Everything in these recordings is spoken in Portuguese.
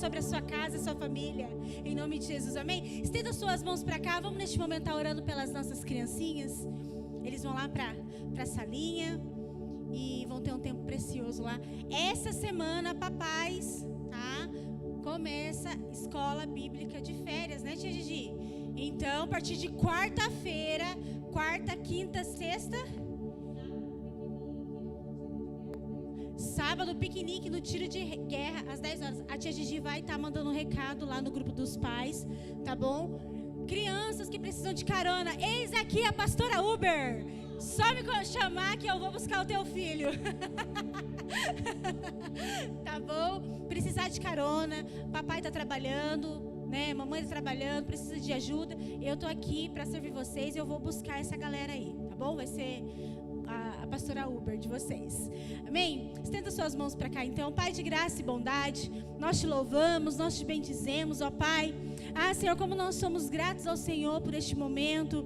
sobre a sua casa, a sua família, em nome de Jesus, amém? Estenda suas mãos para cá, vamos neste momento estar orando pelas nossas criancinhas. Eles vão lá para a salinha e vão ter um tempo precioso lá. Essa semana, papais, tá? Começa escola bíblica de férias, né, tia Gigi? Então, a partir de quarta-feira, quarta, quinta, sexta, sábado, piquenique no tiro de guerra, às 10 horas. A tia Gigi vai estar mandando um recado lá no grupo dos pais, tá bom? Crianças que precisam de carona, eis aqui a pastora Uber. Só me chamar que eu vou buscar o teu filho. Tá bom? Precisar de carona, papai tá trabalhando, né? Mamãe tá trabalhando, precisa de ajuda. Eu tô aqui para servir vocês e eu vou buscar essa galera aí, tá bom? Vai ser a pastora Uber de vocês. Amém? Estenda suas mãos para cá então. Pai de graça e bondade, nós te louvamos, nós te bendizemos, ó Pai. Senhor, como nós somos gratos ao Senhor por este momento.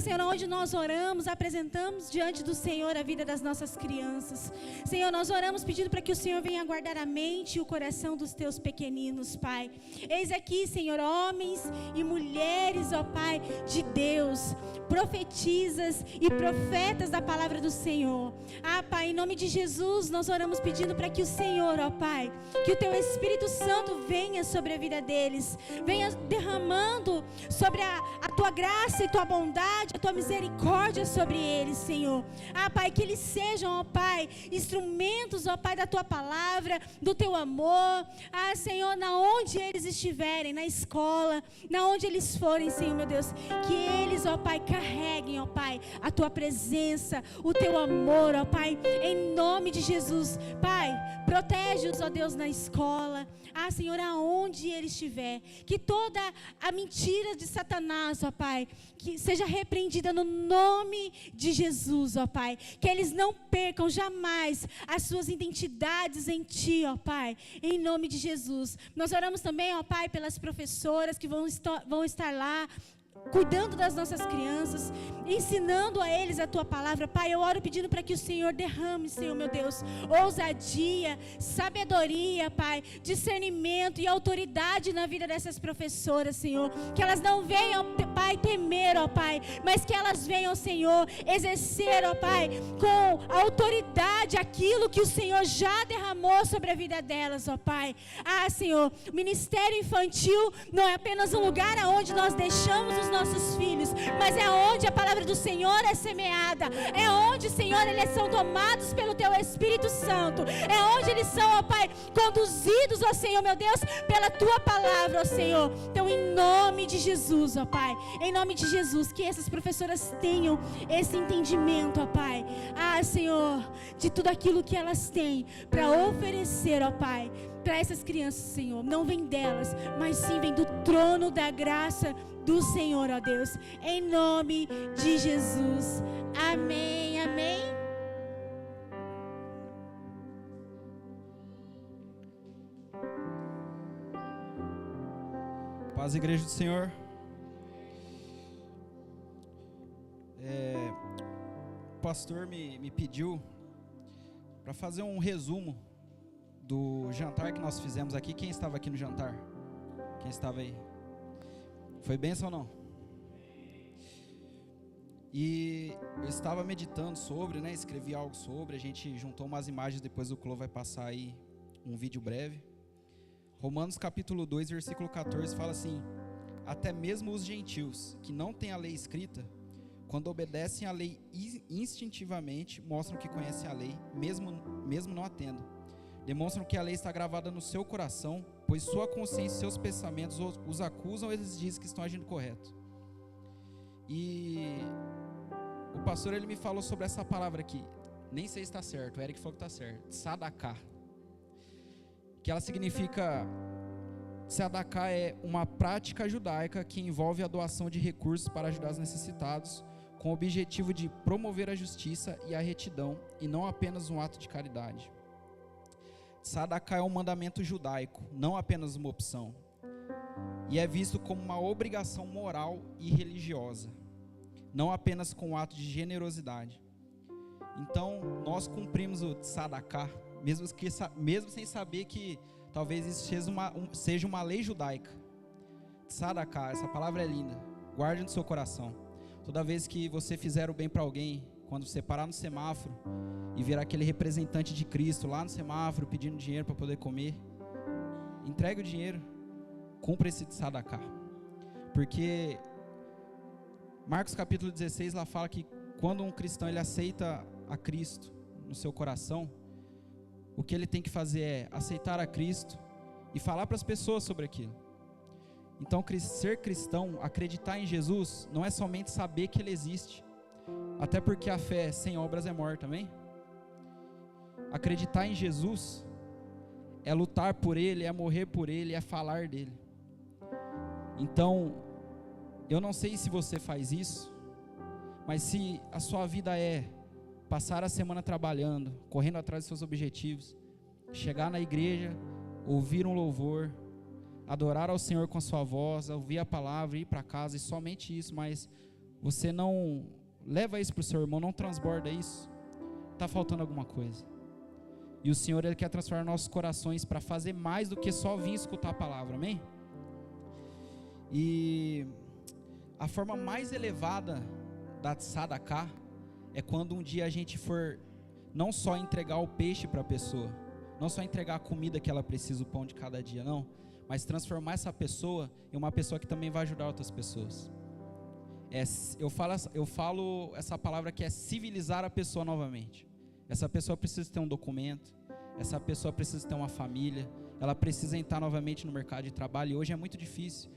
Senhor, onde nós oramos, apresentamos diante do Senhor a vida das nossas crianças. Senhor, nós oramos pedindo para que o Senhor venha guardar a mente e o coração dos teus pequeninos, Pai. Eis aqui, Senhor, homens e mulheres, ó Pai, de Deus, profetisas e profetas da palavra do Senhor. Pai, em nome de Jesus, nós oramos pedindo para que o Senhor, ó Pai, que o teu Espírito Santo venha sobre a vida deles, venha derramando sobre a tua graça e tua bondade, a tua misericórdia sobre eles, Senhor. Pai, que eles sejam, ó Pai, instrumentos, ó Pai, da tua palavra, do teu amor. Senhor, na onde eles estiverem, na escola, na onde eles forem, Senhor, meu Deus, que eles, ó Pai, carreguem, ó Pai, a tua presença, o teu amor, ó Pai, em nome de Jesus. Pai, protege-os, ó Deus, na escola. Senhor, aonde ele estiver, que toda a mentira de Satanás, ó Pai, que seja repreendida no nome de Jesus, ó Pai, que eles não percam jamais as suas identidades em Ti, ó Pai, em nome de Jesus. Nós oramos também, ó Pai, pelas professoras que vão estar lá, cuidando das nossas crianças, ensinando a eles a tua palavra. Pai, eu oro pedindo para que o Senhor derrame, Senhor meu Deus, ousadia, sabedoria, Pai, discernimento e autoridade na vida dessas professoras, Senhor, que elas não venham, Pai, temer, ó Pai, mas que elas venham, Senhor, exercer, ó Pai, com autoridade aquilo que o Senhor já derramou sobre a vida delas, ó Pai. Senhor, o ministério infantil não é apenas um lugar onde nós deixamos os nossos filhos, mas é onde a palavra do Senhor é semeada, é onde, Senhor, eles são tomados pelo Teu Espírito Santo, é onde eles são, ó Pai, conduzidos, ó Senhor, meu Deus, pela Tua palavra, ó Senhor. Então, em nome de Jesus, ó Pai, em nome de Jesus, que essas professoras tenham esse entendimento, ó Pai, Senhor, de tudo aquilo que elas têm para oferecer, ó Pai, para essas crianças, Senhor, não vem delas, mas sim vem do trono da graça do Senhor, ó Deus, em nome de Jesus, amém, amém. Paz, igreja do Senhor. O pastor me pediu para fazer um resumo do jantar que nós fizemos aqui. Quem estava aqui no jantar? Quem estava aí? Foi bênção ou não? E eu estava meditando sobre, né? Escrevi algo sobre. A gente juntou umas imagens, depois o Clô vai passar aí um vídeo breve. Romanos capítulo 2, versículo 14 fala assim: até mesmo os gentios que não têm a lei escrita, quando obedecem à lei instintivamente, mostram que conhecem a lei, mesmo não a tendo. Demonstram que a lei está gravada no seu coração, pois sua consciência e seus pensamentos os acusam, eles dizem que estão agindo correto. E o pastor, ele me falou sobre essa palavra aqui, nem sei se está certo, o Eric falou que está certo, Sadaká, que ela significa, Sadaká é uma prática judaica que envolve a doação de recursos para ajudar os necessitados, com o objetivo de promover a justiça e a retidão, e não apenas um ato de caridade. Sadaká é um mandamento judaico, não apenas uma opção, e é visto como uma obrigação moral e religiosa, não apenas com um ato de generosidade. Então, nós cumprimos o Sadaká, mesmo sem saber que talvez isso seja uma lei judaica. Tzedakah, essa palavra é linda, guarde no seu coração. Toda vez que você fizer o bem para alguém, quando você parar no semáforo e ver aquele representante de Cristo lá no semáforo pedindo dinheiro para poder comer, entregue o dinheiro, cumpra esse tzedakah. Porque Marcos capítulo 16 lá fala que quando um cristão ele aceita a Cristo no seu coração, o que ele tem que fazer é aceitar a Cristo e falar para as pessoas sobre aquilo. Então, ser cristão, acreditar em Jesus, não é somente saber que Ele existe, até porque a fé sem obras é morta, amém? Acreditar em Jesus é lutar por Ele, é morrer por Ele, é falar dEle. Então, eu não sei se você faz isso, mas se a sua vida é passar a semana trabalhando, correndo atrás dos seus objetivos, chegar na igreja, ouvir um louvor, adorar ao Senhor com a sua voz, ouvir a palavra, ir para casa e somente isso, mas você não leva isso para o seu irmão, não transborda isso, está faltando alguma coisa. E o Senhor Ele quer transformar nossos corações para fazer mais do que só vir escutar a palavra, amém? E a forma mais elevada da tzedakah é quando um dia a gente for não só entregar o peixe para a pessoa, não só entregar a comida que ela precisa, o pão de cada dia, não, mas transformar essa pessoa em uma pessoa que também vai ajudar outras pessoas. Eu falo essa palavra que é civilizar a pessoa novamente. Essa pessoa precisa ter um documento, essa pessoa precisa ter uma família, ela precisa entrar novamente no mercado de trabalho, e hoje é muito difícil.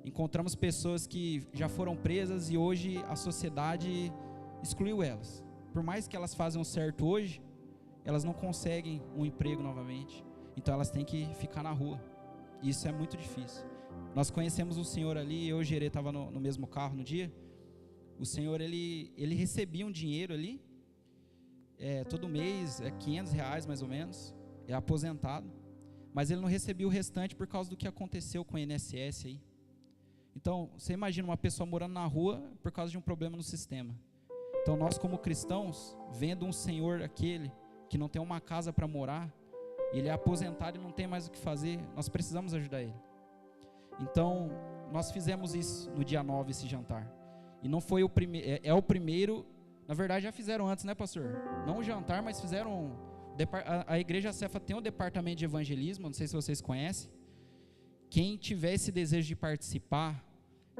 Encontramos pessoas que já foram presas e hoje a sociedade excluiu elas. Por mais que elas façam certo hoje, elas não conseguem um emprego novamente. Então elas têm que ficar na rua. E isso é muito difícil. Nós conhecemos um senhor ali, eu e o Gerê estava no mesmo carro no dia. O senhor, ele recebia um dinheiro ali, todo mês, R$500 mais ou menos, é aposentado. Mas ele não recebia o restante por causa do que aconteceu com o INSS aí. Então, você imagina uma pessoa morando na rua por causa de um problema no sistema. Então, nós como cristãos, vendo um senhor aquele que não tem uma casa para morar, ele é aposentado e não tem mais o que fazer, nós precisamos ajudar ele. Então, nós fizemos isso no dia 9, esse jantar. E não foi o primeiro, é o primeiro, na verdade já fizeram antes, né, pastor? Não o jantar, mas fizeram, a igreja Cefa tem um departamento de evangelismo, não sei se vocês conhecem. Quem tiver esse desejo de participar,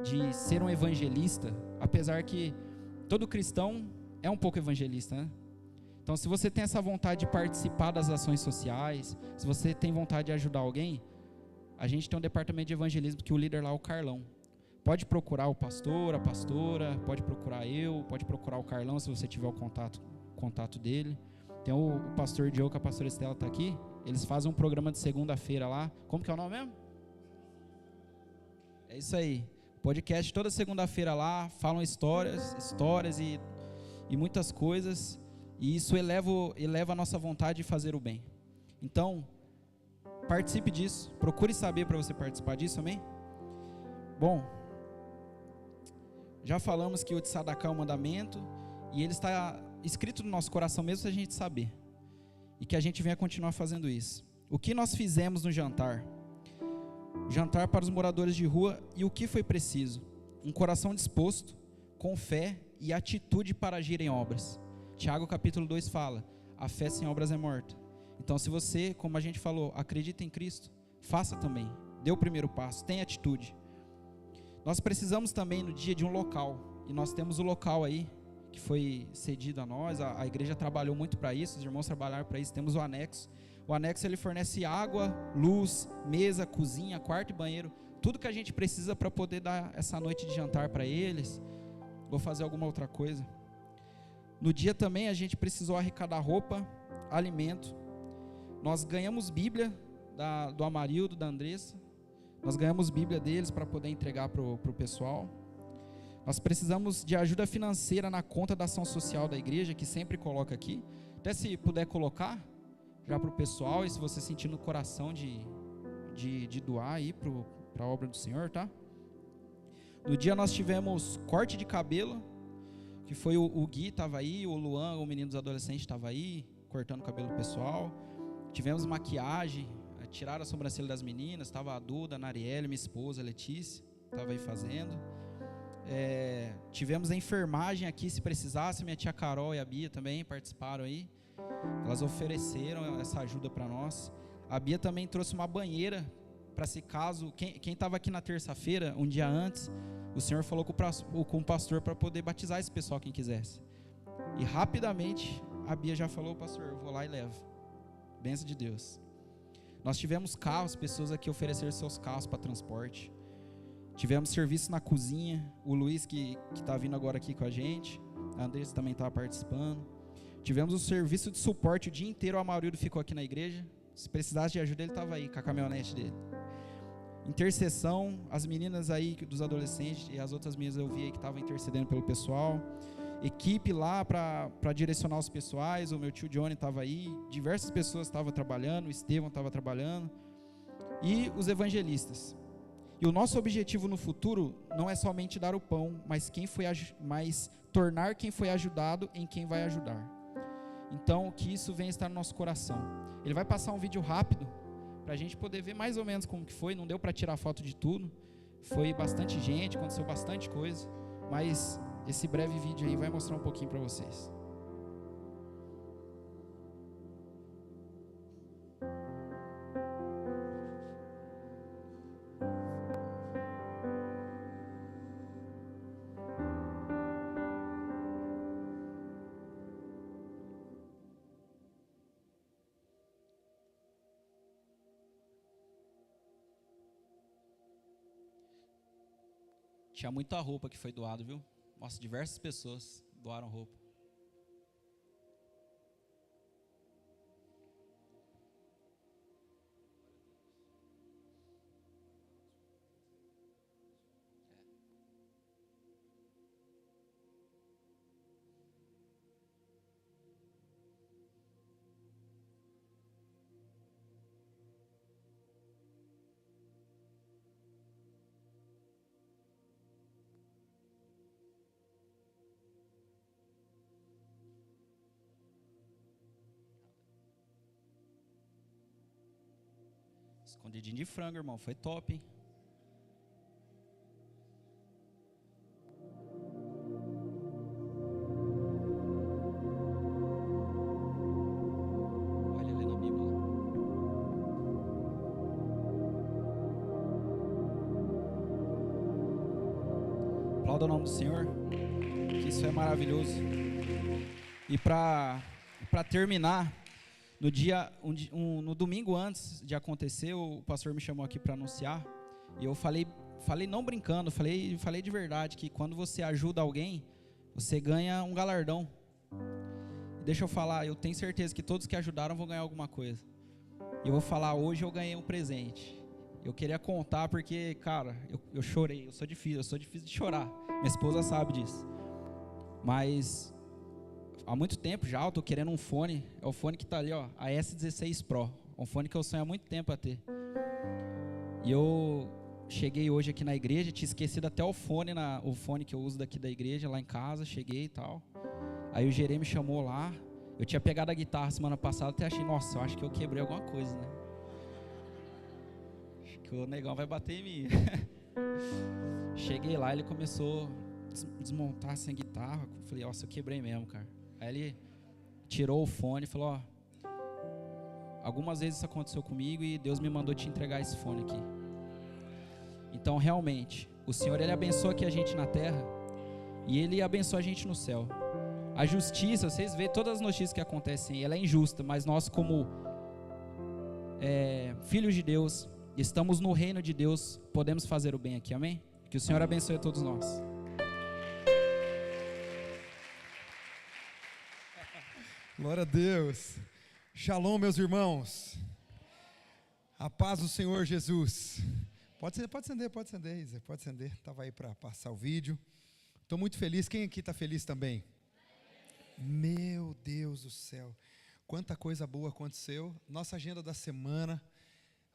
de ser um evangelista, apesar que todo cristão é um pouco evangelista, né? Então, se você tem essa vontade de participar das ações sociais, se você tem vontade de ajudar alguém, a gente tem um departamento de evangelismo que o líder lá é o Carlão. Pode procurar o pastor, a pastora, pode procurar eu, pode procurar o Carlão se você tiver o contato dele. Tem o pastor Diogo, que a pastora Estela está aqui, eles fazem um programa de segunda-feira lá. Como que é o nome mesmo? É isso aí, podcast toda segunda-feira lá, falam histórias e muitas coisas, e isso eleva a nossa vontade de fazer o bem. Então, participe disso, procure saber para você participar disso, amém? Bom, já falamos que o tzedakah é um mandamento, e ele está escrito no nosso coração mesmo se a gente saber, e que a gente venha continuar fazendo isso. O que nós fizemos no jantar? Jantar para os moradores de rua, e o que foi preciso? Um coração disposto, com fé e atitude para agir em obras. Tiago capítulo 2 fala, a fé sem obras é morta. Então se você, como a gente falou, acredita em Cristo, faça também, dê o primeiro passo, tenha atitude. Nós precisamos também no dia de um local, e nós temos o local aí, que foi cedido a nós, a igreja trabalhou muito para isso, os irmãos trabalharam para isso, temos o anexo. O anexo ele fornece água, luz, mesa, cozinha, quarto e banheiro, tudo que a gente precisa para poder dar essa noite de jantar para eles, ou fazer alguma outra coisa. No dia também a gente precisou arrecadar roupa, alimento. Nós ganhamos Bíblia do Amarildo, da Andressa, nós ganhamos Bíblia deles para poder entregar para o pessoal. Nós precisamos de ajuda financeira na conta da ação social da igreja, que sempre coloca aqui, até se puder colocar já para o pessoal, e se você sentir no coração de doar aí para a obra do Senhor, tá? No dia nós tivemos corte de cabelo, que foi o Gui estava aí, o Luan, o menino dos adolescentes estava aí, cortando o cabelo do pessoal. Tivemos maquiagem, tiraram a sobrancelha das meninas, estava a Duda, a Narielle, minha esposa, a Letícia, estava aí fazendo. Tivemos a enfermagem aqui, se precisasse, minha tia Carol e a Bia também participaram aí. Elas ofereceram essa ajuda para nós. A Bia também trouxe uma banheira, para se caso, quem estava aqui na terça-feira, um dia antes, o Senhor falou com o pastor para poder batizar esse pessoal, quem quisesse. E rapidamente, a Bia já falou, pastor, eu vou lá e levo. Bênção de Deus. Nós tivemos carros, pessoas aqui ofereceram seus carros para transporte. Tivemos serviço na cozinha, o Luiz que está vindo agora aqui com a gente, a Andressa também estava participando. Tivemos o serviço de suporte o dia inteiro, o Amarildo ficou aqui na igreja. Se precisasse de ajuda, ele estava aí com a caminhonete dele. Intercessão, as meninas aí dos adolescentes e as outras meninas eu vi aí que estavam intercedendo pelo pessoal. Equipe lá para direcionar os pessoais, o meu tio Johnny estava aí, diversas pessoas estavam trabalhando, o Estevão estava trabalhando, e os evangelistas. E o nosso objetivo no futuro não é somente dar o pão, mas tornar quem foi ajudado em quem vai ajudar. Então, que isso venha estar no nosso coração. Ele vai passar um vídeo rápido, para a gente poder ver mais ou menos como que foi. Não deu para tirar foto de tudo, foi bastante gente, aconteceu bastante coisa, mas esse breve vídeo aí vai mostrar um pouquinho para vocês. Tinha muita roupa que foi doado, viu? Nossa, diversas pessoas doaram roupa. Escondidinho de frango, irmão, foi top, hein? Olha ali na Bíblia. Aplauda o nome do Senhor, que isso é maravilhoso. E para terminar, no domingo antes de acontecer, o pastor me chamou aqui para anunciar, e eu falei não brincando, falei de verdade, que quando você ajuda alguém, você ganha um galardão. Deixa eu falar, eu tenho certeza que todos que ajudaram vão ganhar alguma coisa. E eu vou falar, hoje eu ganhei um presente. Eu queria contar porque, cara, eu chorei, eu sou difícil de chorar, minha esposa sabe disso. Mas há muito tempo já eu tô querendo um fone, é o fone que tá ali, ó, a S16 Pro, um fone que eu sonho há muito tempo a ter. E eu cheguei hoje aqui na igreja, tinha esquecido até o fone que eu uso daqui da igreja, lá em casa, cheguei e tal. Aí o Gerê me chamou lá, eu tinha pegado a guitarra semana passada, até achei, nossa, eu acho que eu quebrei alguma coisa, né? Acho que o negão vai bater em mim. Cheguei lá, ele começou a desmontar assim a guitarra, falei, nossa, eu quebrei mesmo, cara. Aí ele tirou o fone e falou, ó, algumas vezes isso aconteceu comigo e Deus me mandou te entregar esse fone aqui. Então realmente, o Senhor, Ele abençoa aqui a gente na terra e Ele abençoa a gente no céu. A justiça, vocês veem todas as notícias que acontecem, ela é injusta, mas nós como filhos de Deus, estamos no reino de Deus, podemos fazer o bem aqui, amém? Que o Senhor abençoe a todos nós. Glória a Deus. Shalom, meus irmãos. A paz do Senhor Jesus. Pode acender, Isa, pode acender. Estava aí para passar o vídeo. Estou muito feliz. Quem aqui está feliz também? Meu Deus do céu. Quanta coisa boa aconteceu. Nossa agenda da semana,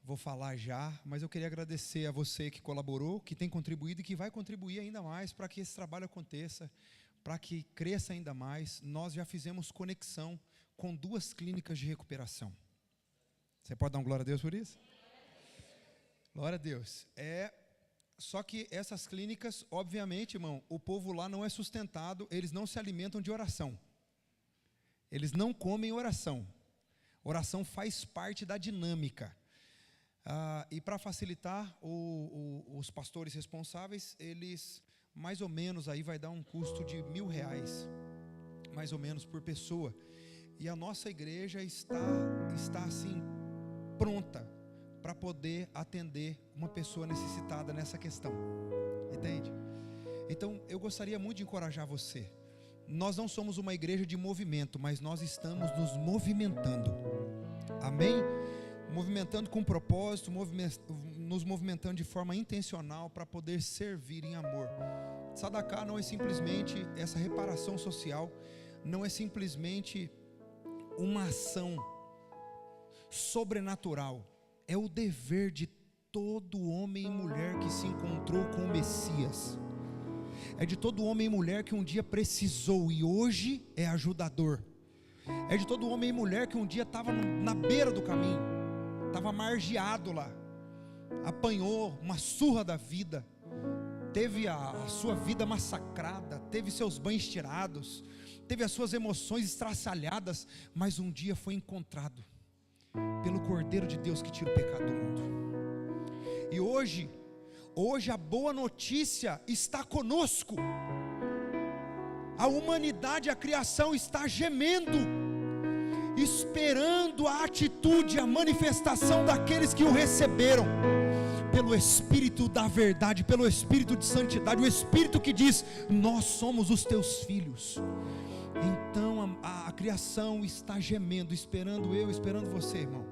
vou falar já, mas eu queria agradecer a você que colaborou, que tem contribuído e que vai contribuir ainda mais para que esse trabalho aconteça, para que cresça ainda mais. Nós já fizemos conexão com 2 clínicas de recuperação. Você pode dar um glória a Deus por isso? Glória a Deus. Só que essas clínicas, obviamente, irmão, o povo lá não é sustentado, eles não se alimentam de oração. Eles não comem oração. Oração faz parte da dinâmica. E para facilitar, os pastores responsáveis, eles, mais ou menos, aí vai dar um custo de R$1.000, mais ou menos, por pessoa. E a nossa igreja está assim, pronta para poder atender uma pessoa necessitada nessa questão. Entende? Então, eu gostaria muito de encorajar você. Nós não somos uma igreja de movimento, mas nós estamos nos movimentando. Amém? Movimentando com propósito, nos movimentando de forma intencional para poder servir em amor. Sadaká não é simplesmente essa reparação social, não é simplesmente uma ação sobrenatural, é o dever de todo homem e mulher que se encontrou com o Messias. É de todo homem e mulher que um dia precisou e hoje é ajudador. É de todo homem e mulher que um dia estava na beira do caminho, estava margeado lá, apanhou uma surra da vida, teve a sua vida massacrada, teve seus bens tirados, teve as suas emoções estraçalhadas, mas um dia foi encontrado pelo Cordeiro de Deus que tira o pecado do mundo. E hoje a boa notícia está conosco. A humanidade, a criação está gemendo, esperando a atitude, a manifestação daqueles que o receberam, pelo Espírito da verdade, pelo Espírito de santidade, o Espírito que diz: nós somos os teus filhos. Então a criação está gemendo, esperando eu, esperando você, irmão.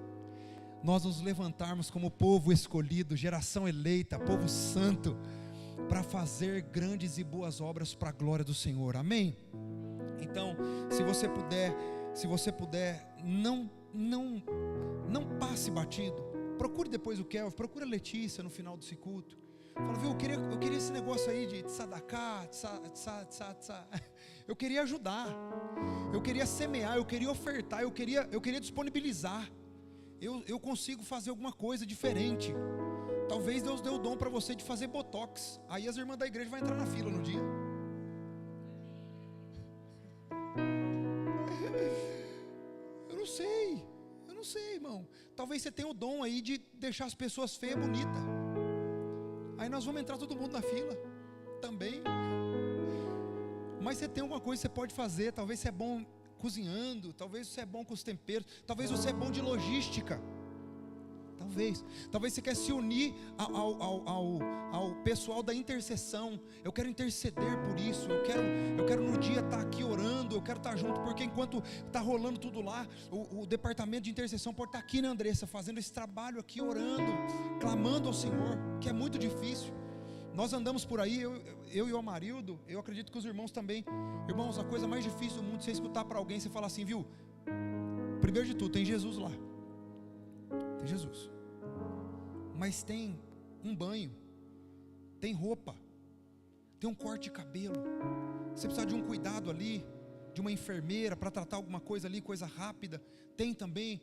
Nós nos levantarmos como povo escolhido, geração eleita, povo santo, para fazer grandes e boas obras para a glória do Senhor, amém? Então, se você puder, não passe batido. Procure depois o Kelvin, procure a Letícia no final desse culto. Fala, viu, eu queria esse negócio aí de tzadaká, eu queria ajudar, eu queria semear, eu queria ofertar, eu queria disponibilizar. Eu consigo fazer alguma coisa diferente. Talvez Deus deu o dom para você de fazer botox. Aí as irmãs da igreja vão entrar na fila no dia. Eu não sei, irmão. Talvez você tenha o dom aí de deixar as pessoas feias bonitas. Aí nós vamos entrar todo mundo na fila também. Mas você tem alguma coisa que você pode fazer. Talvez você é bom cozinhando, talvez você é bom com os temperos, talvez você é bom de logística, talvez você quer se unir ao pessoal da intercessão. Eu quero interceder por isso, eu quero no dia estar aqui orando, eu quero estar junto, porque enquanto está rolando tudo lá, o departamento de intercessão pode estar aqui, né, Andressa, fazendo esse trabalho aqui, orando, clamando ao Senhor, que é muito difícil. Nós andamos por aí, eu e o Amarildo, eu acredito que os irmãos também. Irmãos, a coisa mais difícil do mundo é você escutar para alguém, você falar assim, viu, primeiro de tudo, tem Jesus lá, tem Jesus, mas tem um banho, tem roupa, tem um corte de cabelo, você precisa de um cuidado ali, de uma enfermeira para tratar alguma coisa ali, coisa rápida, tem também.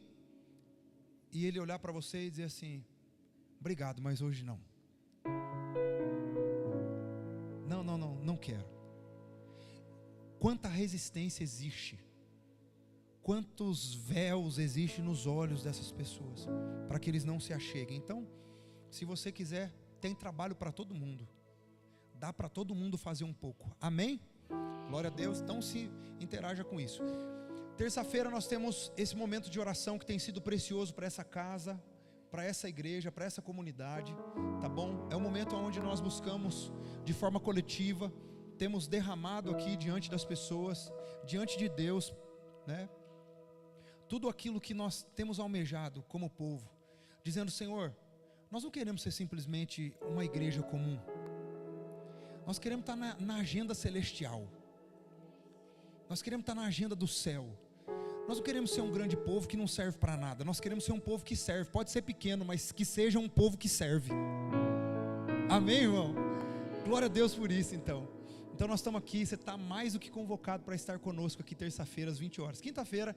E ele olhar para você e dizer assim, obrigado, mas hoje não. Não quero. Quanta resistência existe, quantos véus existem nos olhos dessas pessoas, para que eles não se acheguem. Então, se você quiser, tem trabalho para todo mundo, dá para todo mundo fazer um pouco, amém? Glória a Deus, então se interaja com isso. Terça-feira nós temos esse momento de oração que tem sido precioso para essa casa, para essa igreja, para essa comunidade, tá bom? É um momento onde nós buscamos de forma coletiva, temos derramado aqui diante das pessoas, diante de Deus, né? Tudo aquilo que nós temos almejado como povo, dizendo, Senhor, nós não queremos ser simplesmente uma igreja comum, nós queremos estar na agenda celestial, nós queremos estar na agenda do céu. Nós não queremos ser um grande povo que não serve para nada. Nós queremos ser um povo que serve. Pode ser pequeno, mas que seja um povo que serve. Amém, irmão? Glória a Deus por isso, então. Então nós estamos aqui, você está mais do que convocado para estar conosco aqui terça-feira às 20 horas. Quinta-feira,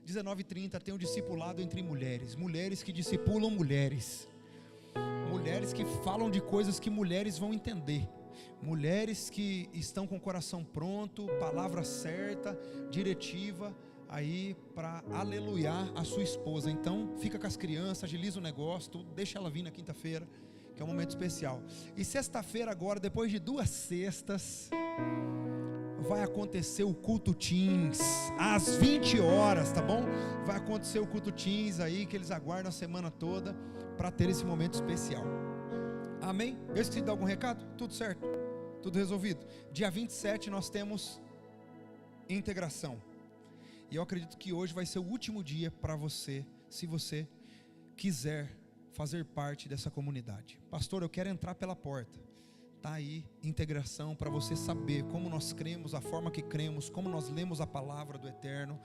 19h30, tem um discipulado entre mulheres. Mulheres que discipulam mulheres. Mulheres que falam de coisas que mulheres vão entender. Mulheres que estão com o coração pronto, palavra certa, diretiva, aí para aleluiar a sua esposa. Então fica com as crianças, agiliza o negócio, tudo, deixa ela vir na quinta-feira, que é um momento especial. E sexta-feira agora, depois de 2 sextas, vai acontecer o culto teens, às 20 horas, tá bom? Vai acontecer o culto teens aí, que eles aguardam a semana toda, para ter esse momento especial. Amém? Eu esqueci de dar algum recado? Tudo certo? Tudo resolvido? Dia 27 nós temos integração. E eu acredito que hoje vai ser o último dia para você, se você quiser fazer parte dessa comunidade. Pastor, eu quero entrar pela porta. Está aí, integração, para você saber como nós cremos, a forma que cremos, como nós lemos a palavra do Eterno,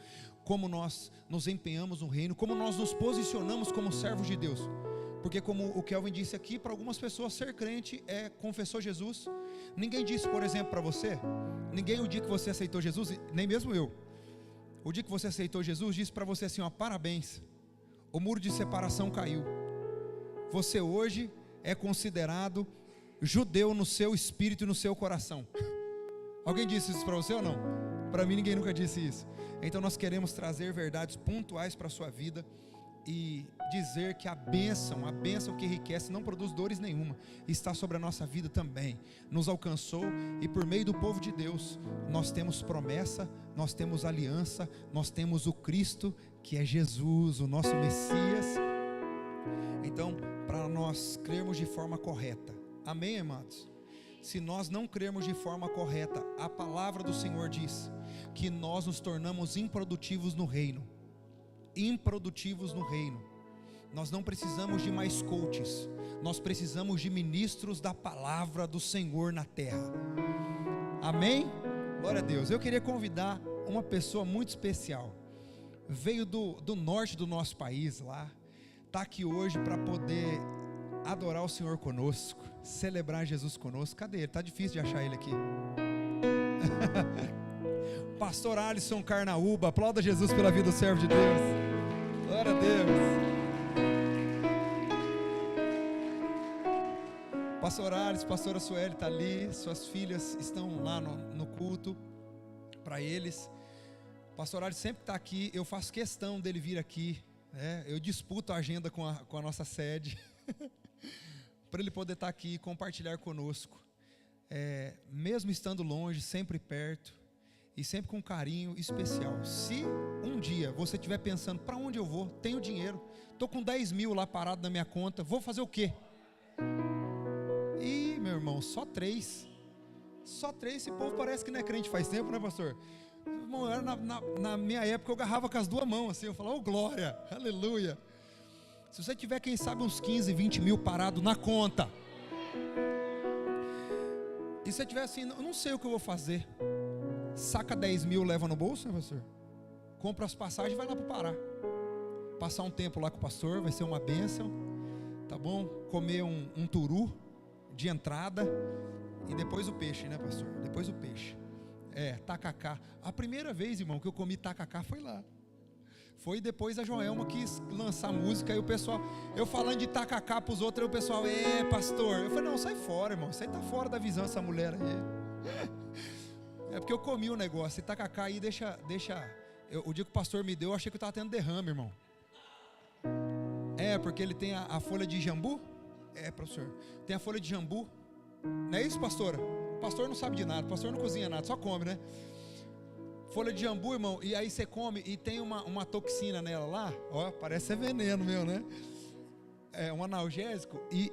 como nós nos empenhamos no reino, como nós nos posicionamos como servos de Deus. Porque como o Kelvin disse aqui, para algumas pessoas ser crente é confessou Jesus. Ninguém disse, por exemplo, para você, ninguém o dia que você aceitou Jesus, nem mesmo eu, o dia que você aceitou Jesus, disse para você assim, ó, parabéns, o muro de separação caiu. Você hoje é considerado judeu no seu espírito e no seu coração. Alguém disse isso para você ou não? Para mim ninguém nunca disse isso. Então nós queremos trazer verdades pontuais para a sua vida e dizer que a bênção que enriquece não produz dores nenhuma, está sobre a nossa vida também, nos alcançou e por meio do povo de Deus, nós temos promessa, nós temos aliança, nós temos o Cristo, que é Jesus, o nosso Messias. Então, para nós crermos de forma correta, amém, amados? Se nós não crermos de forma correta, a palavra do Senhor diz que nós nos tornamos improdutivos no reino. Improdutivos no reino. Nós não precisamos de mais coaches, nós precisamos de ministros da palavra do Senhor na terra. Amém? Glória a Deus. Eu queria convidar uma pessoa muito especial. Veio do norte do nosso país lá, está aqui hoje para poder adorar o Senhor conosco, celebrar Jesus conosco. Cadê ele? Está difícil de achar ele aqui. Pastor Alisson Carnaúba, aplauda Jesus pela vida do servo de Deus. Glória a Deus. Pastor Alisson, pastora Sueli está ali, suas filhas estão lá no culto para eles. Pastor Alisson sempre está aqui, eu faço questão dele vir aqui, eu disputo a agenda com a nossa sede, para ele poder estar aqui e compartilhar conosco, mesmo estando longe, sempre perto, e sempre com um carinho especial. Se um dia você estiver pensando, para onde eu vou? Tenho dinheiro, estou com 10 mil lá parado na minha conta, vou fazer o quê? Ih, meu irmão, só 3, esse povo parece que não é crente faz tempo, né, pastor? Irmão, na minha época eu agarrava com as 2 mãos assim, eu falava, oh glória, aleluia. Se você tiver, quem sabe, uns 15, 20 mil parado na conta, e se você tiver assim, eu não sei o que eu vou fazer, saca 10 mil, leva no bolso, né, pastor? Compra as passagens e vai lá para o Pará, passar um tempo lá com o pastor, vai ser uma bênção, tá bom? Comer um turu de entrada, e depois o peixe, né, pastor? Depois o peixe, tacacá. A primeira vez, irmão, que eu comi tacacá foi lá. Foi depois a Joelma quis lançar música, e o pessoal, eu falando de tacacá para os outros, aí o pessoal, pastor, eu falei, não, sai fora, irmão, você está fora da visão, essa mulher aí. É porque eu comi o negócio, e tacacá aí deixa o dia que o pastor me deu, eu achei que eu estava tendo derrame, irmão. Porque ele tem a folha de jambu, professor, tem a folha de jambu, não é isso, pastora? O pastor não sabe de nada, o pastor não cozinha nada, só come, né? Folha de jambu, irmão, e aí você come e tem uma toxina nela lá, ó, parece ser veneno meu, né? Um analgésico, e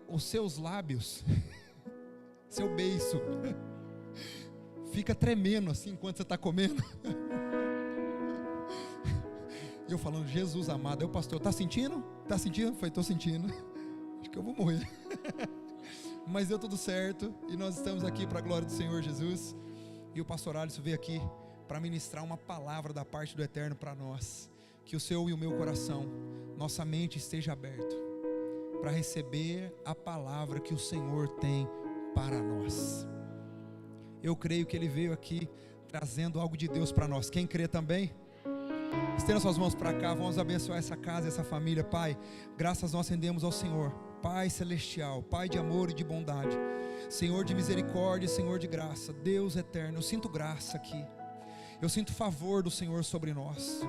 os seus lábios, seu beiço, fica tremendo assim enquanto você está comendo. E eu falando, Jesus amado, o pastor, tá sentindo? Tá sentindo? Foi, tô sentindo. Acho que eu vou morrer. Mas deu tudo certo, e nós estamos aqui para a glória do Senhor Jesus. E o pastor Alisson veio aqui para ministrar uma palavra da parte do Eterno para nós. Que o seu e o meu coração, nossa mente esteja aberto para receber a palavra que o Senhor tem para nós. Eu creio que Ele veio aqui trazendo algo de Deus para nós. Quem crê também? Estenda suas mãos para cá, vamos abençoar essa casa, essa família. Pai, graças nós rendemos ao Senhor, Pai celestial, Pai de amor e de bondade, Senhor de misericórdia, Senhor de graça, Deus eterno. Eu sinto graça aqui, eu sinto favor do Senhor sobre nós,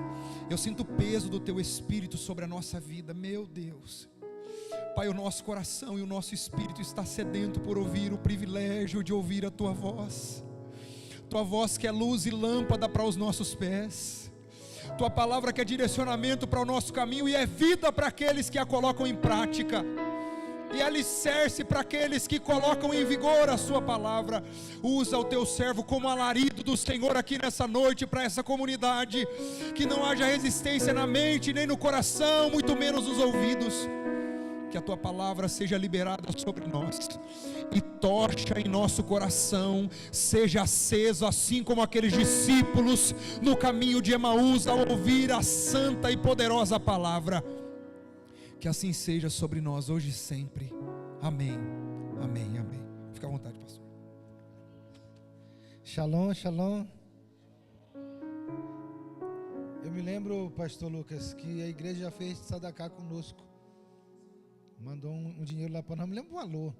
eu sinto o peso do Teu Espírito sobre a nossa vida. Meu Deus, Pai, o nosso coração e o nosso espírito está sedento por ouvir o privilégio de ouvir a Tua voz que é luz e lâmpada para os nossos pés, Tua palavra que é direcionamento para o nosso caminho e é vida para aqueles que a colocam em prática, e alicerce para aqueles que colocam em vigor a Sua palavra. Usa o Teu servo como alarido do Senhor aqui nessa noite para essa comunidade, que não haja resistência na mente nem no coração, muito menos nos ouvidos. Que a Tua palavra seja liberada sobre nós e tocha em nosso coração, seja aceso assim como aqueles discípulos no caminho de Emaús ao ouvir a santa e poderosa palavra. Que assim seja sobre nós hoje e sempre. Amém, amém, amém. Fica à vontade, pastor. Shalom, shalom. Eu me lembro, pastor Lucas, que a igreja já fez Sadaqá conosco. Mandou um dinheiro lá para nós, não me lembro o valor,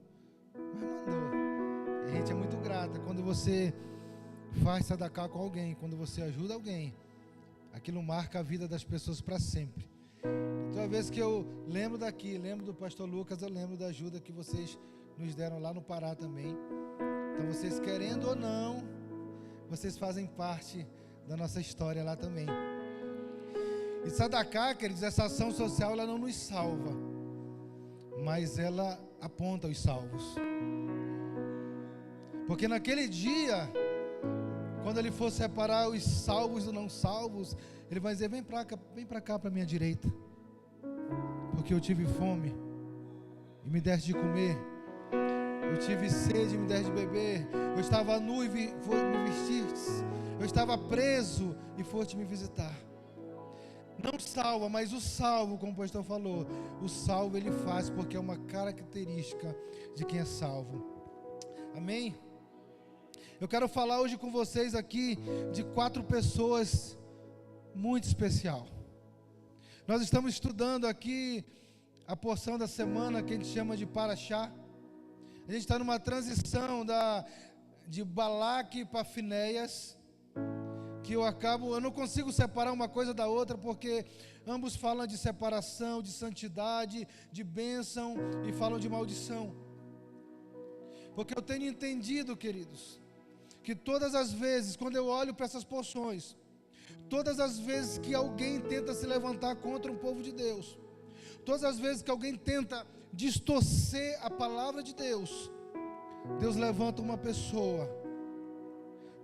mas mandou. E a gente é muito grata quando você faz Sadaqá com alguém, quando você ajuda alguém. Aquilo marca a vida das pessoas para sempre. Toda vez que eu lembro daqui, lembro do pastor Lucas, eu lembro da ajuda que vocês nos deram lá no Pará também. Então vocês, querendo ou não, vocês fazem parte da nossa história lá também. E Sadaqá, queridos, essa ação social, ela não nos salva, mas ela aponta os salvos. Porque naquele dia, quando ele for separar os salvos dos não salvos, ele vai dizer: vem para cá, para a minha direita, porque eu tive fome e me deste de comer, eu tive sede e me deste de beber, eu estava nu e me vestistes, eu estava preso e foste me visitar. Não salva, mas o salvo, como o pastor falou, o salvo ele faz, porque é uma característica de quem é salvo. Amém? Eu quero falar hoje com vocês aqui de 4 pessoas muito especial. Nós estamos estudando aqui a porção da semana que a gente chama de Paraxá. A gente está numa transição de Balaque para Finéias, que eu não consigo separar uma coisa da outra, porque ambos falam de separação, de santidade, de bênção e falam de maldição. Porque eu tenho entendido, queridos, que todas as vezes, quando eu olho para essas porções, todas as vezes que alguém tenta se levantar contra um povo de Deus, todas as vezes que alguém tenta distorcer a palavra de Deus, Deus levanta uma pessoa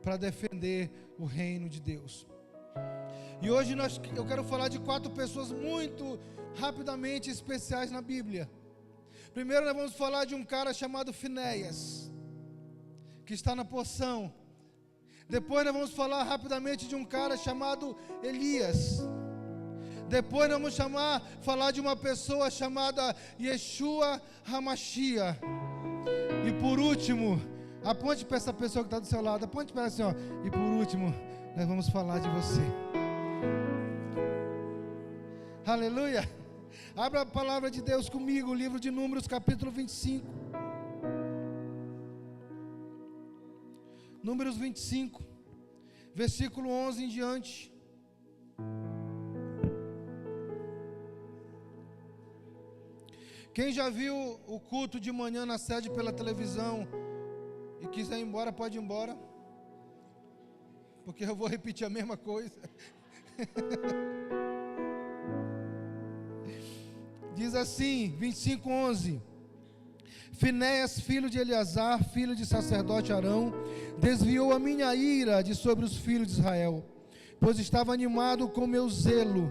para defender o reino de Deus. E hoje eu quero falar de 4 pessoas muito rapidamente especiais na Bíblia. Primeiro nós vamos falar de um cara chamado Finéias, que está na porção. Depois nós vamos falar rapidamente de um cara chamado Elias. Depois nós vamos falar de uma pessoa chamada Yeshua Hamashia. E por último, aponte para essa pessoa que está do seu lado, aponte para ela assim, ó. E por último, nós vamos falar de você. Aleluia. Abra a palavra de Deus comigo, o livro de Números, capítulo 25. Números 25, versículo 11 em diante. Quem já viu o culto de manhã na sede pela televisão e quiser ir embora, pode ir embora, porque eu vou repetir a mesma coisa. Diz assim, 25:11: Finéias, filho de Eleazar, filho de sacerdote Arão, desviou a minha ira de sobre os filhos de Israel, pois estava animado com meu zelo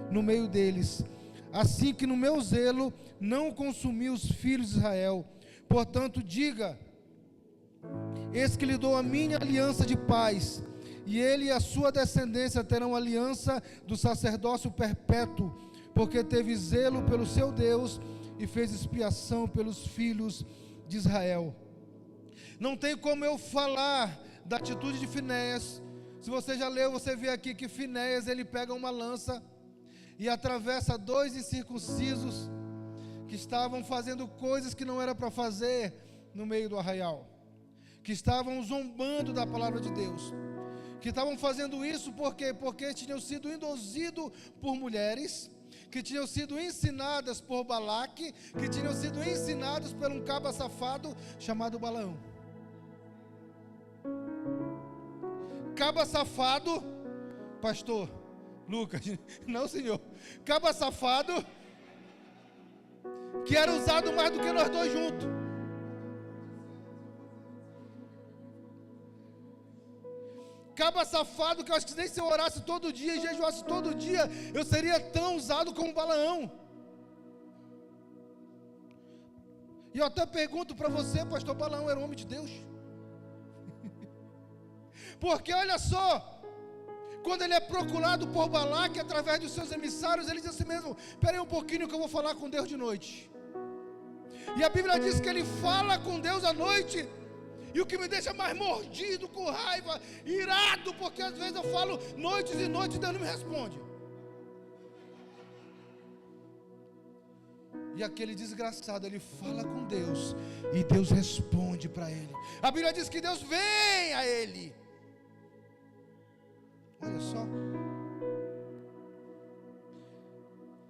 no meio deles, assim que no meu zelo não consumi os filhos de Israel. Portanto diga: eis que lhe dou a minha aliança de paz, e ele e a sua descendência terão aliança do sacerdócio perpétuo, porque teve zelo pelo seu Deus e fez expiação pelos filhos de Israel. Não tem como eu falar da atitude de Finéias. Se você já leu, você vê aqui que Finéias, ele pega uma lança e atravessa 2 incircuncisos que estavam fazendo coisas que não era para fazer no meio do arraial, que estavam zombando da palavra de Deus, que estavam fazendo isso porque tinham sido induzidos por mulheres, que tinham sido ensinadas por Balaque, que tinham sido ensinados por um caba safado chamado Balaão. Caba safado, pastor Lucas, não senhor, caba safado, que era usado mais do que nós dois juntos. Caba safado, que eu acho que nem se eu orasse todo dia e jejuasse todo dia, eu seria tão usado como Balaão. E eu até pergunto para você, pastor, Balaão era um homem de Deus? Porque olha só, quando ele é procurado por Balaque através dos seus emissários, ele diz assim mesmo: espera aí um pouquinho que eu vou falar com Deus de noite. E a Bíblia diz que ele fala com Deus à noite. E o que me deixa mais mordido, com raiva, irado, porque às vezes eu falo noites e noites e Deus não me responde. E aquele desgraçado, ele fala com Deus e Deus responde para ele. A Bíblia diz que Deus vem a ele. Olha só.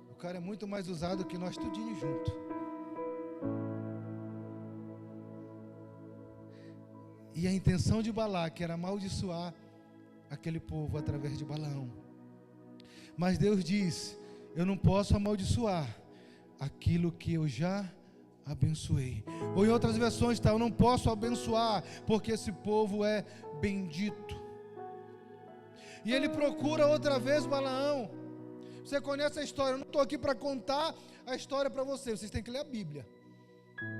O cara é muito mais usado que nós tudinho junto. E a intenção de Balaque era amaldiçoar aquele povo através de Balaão. Mas Deus diz: eu não posso amaldiçoar aquilo que eu já abençoei. Ou em outras versões está: eu não posso abençoar porque esse povo é bendito. E ele procura outra vez Balaão. Você conhece a história? Eu não estou aqui para contar a história para vocês. Vocês têm que ler a Bíblia.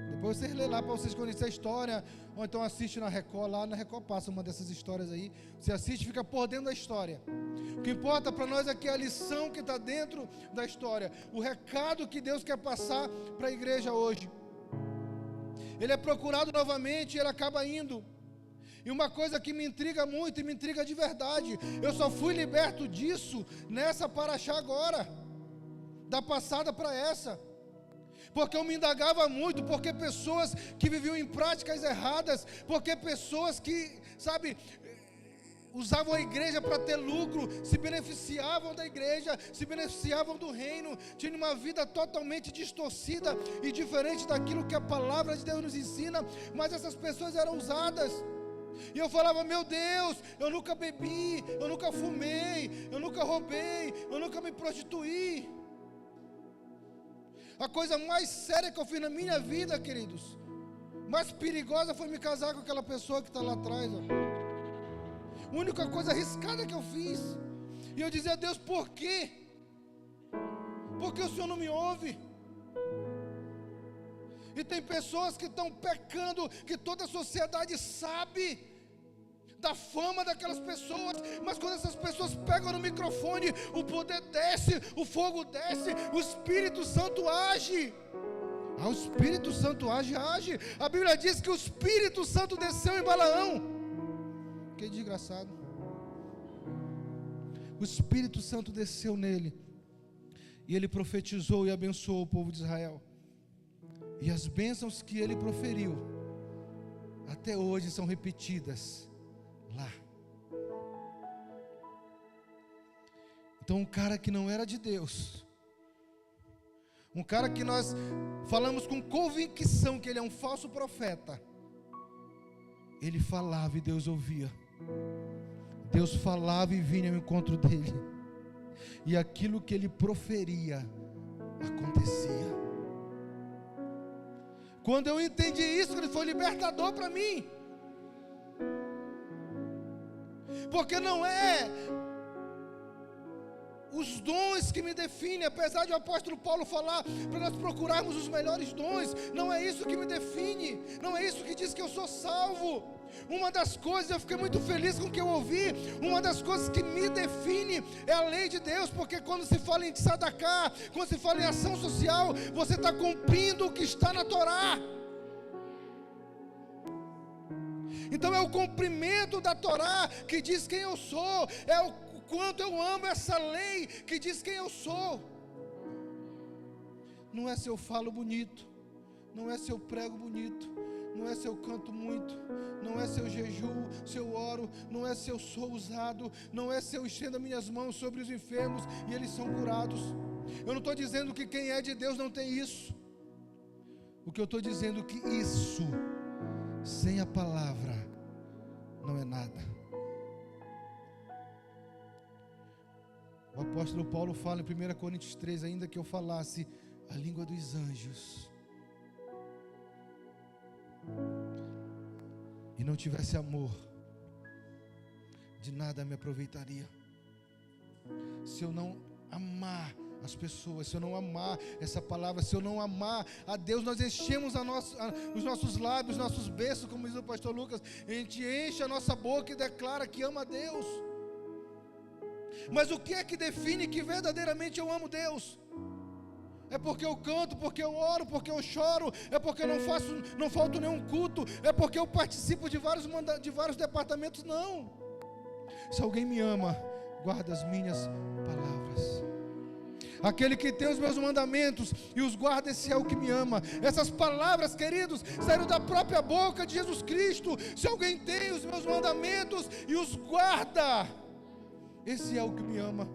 Depois vocês lêem lá para vocês conhecerem a história. Ou então assiste na Record. Lá na Record passa uma dessas histórias aí. Você assiste e fica por dentro da história. O que importa para nós aqui é a lição que está dentro da história. O recado que Deus quer passar para a igreja hoje. Ele é procurado novamente e ele acaba indo. E uma coisa que me intriga muito, e me intriga de verdade, eu só fui liberto disso nessa paraxá agora, da passada para essa, porque eu me indagava muito, porque pessoas que viviam em práticas erradas, porque pessoas que, sabe, usavam a igreja para ter lucro, se beneficiavam da igreja, se beneficiavam do reino, tinham uma vida totalmente distorcida e diferente daquilo que a palavra de Deus nos ensina, mas essas pessoas eram usadas. E eu falava: meu Deus, eu nunca bebi, eu nunca fumei, eu nunca roubei, eu nunca me prostituí. A coisa mais séria que eu fiz na minha vida, queridos, mais perigosa, foi me casar com aquela pessoa que está lá atrás, ó. A única coisa arriscada que eu fiz. E eu dizia: Deus, por quê? Por que o Senhor não me ouve? E tem pessoas que estão pecando, que toda a sociedade sabe da fama daquelas pessoas, mas quando essas pessoas pegam no microfone, o poder desce, o fogo desce, o Espírito Santo age. O Espírito Santo age. A Bíblia diz que o Espírito Santo desceu em Balaão. Que desgraçado. O Espírito Santo desceu nele, e ele profetizou e abençoou o povo de Israel. E as bênçãos que ele proferiu, até hoje são repetidas lá. Então um cara que não era de Deus, um cara que nós falamos com convicção que ele é um falso profeta, ele falava e Deus ouvia. Deus falava e vinha ao encontro dele, e aquilo que ele proferia acontecia. Quando eu entendi isso, ele foi libertador para mim. Porque não é os dons que me definem, apesar de o apóstolo Paulo falar para nós procurarmos os melhores dons, não é isso que me define, não é isso que diz que eu sou salvo. Uma das coisas, eu fiquei muito feliz com o que eu ouvi, uma das coisas que me define é a lei de Deus, porque quando se fala em tzedakah, quando se fala em ação social, você está cumprindo o que está na Torá. Então é o cumprimento da Torá que diz quem eu sou, é o quanto eu amo essa lei que diz quem eu sou. Não é se eu falo bonito, não é se eu prego bonito, não é se eu canto muito, não é se eu jejuo, se eu oro, não é se eu sou usado, não é se eu estendo as minhas mãos sobre os enfermos e eles são curados. Eu não estou dizendo que quem é de Deus não tem isso. O que eu estou dizendo é que isso, sem a palavra, não é nada. O apóstolo Paulo fala em 1 Coríntios 3, ainda que eu falasse a língua dos anjos e não tivesse amor, de nada me aproveitaria. Se eu não amar as pessoas, se eu não amar essa palavra, se eu não amar a Deus, nós enchemos os nossos lábios, nossos berços, como diz o pastor Lucas, a gente enche a nossa boca e declara que ama a Deus. Mas o que é que define que verdadeiramente eu amo Deus? É porque eu canto, porque eu oro, porque eu choro, é porque eu não falto nenhum culto, é porque eu participo de vários departamentos? Não. Se alguém me ama, guarda as minhas palavras. Aquele que tem os meus mandamentos e os guarda, esse é o que me ama. Essas palavras, queridos, saíram da própria boca de Jesus Cristo. Se alguém tem os meus mandamentos e os guarda, esse é o que me ama.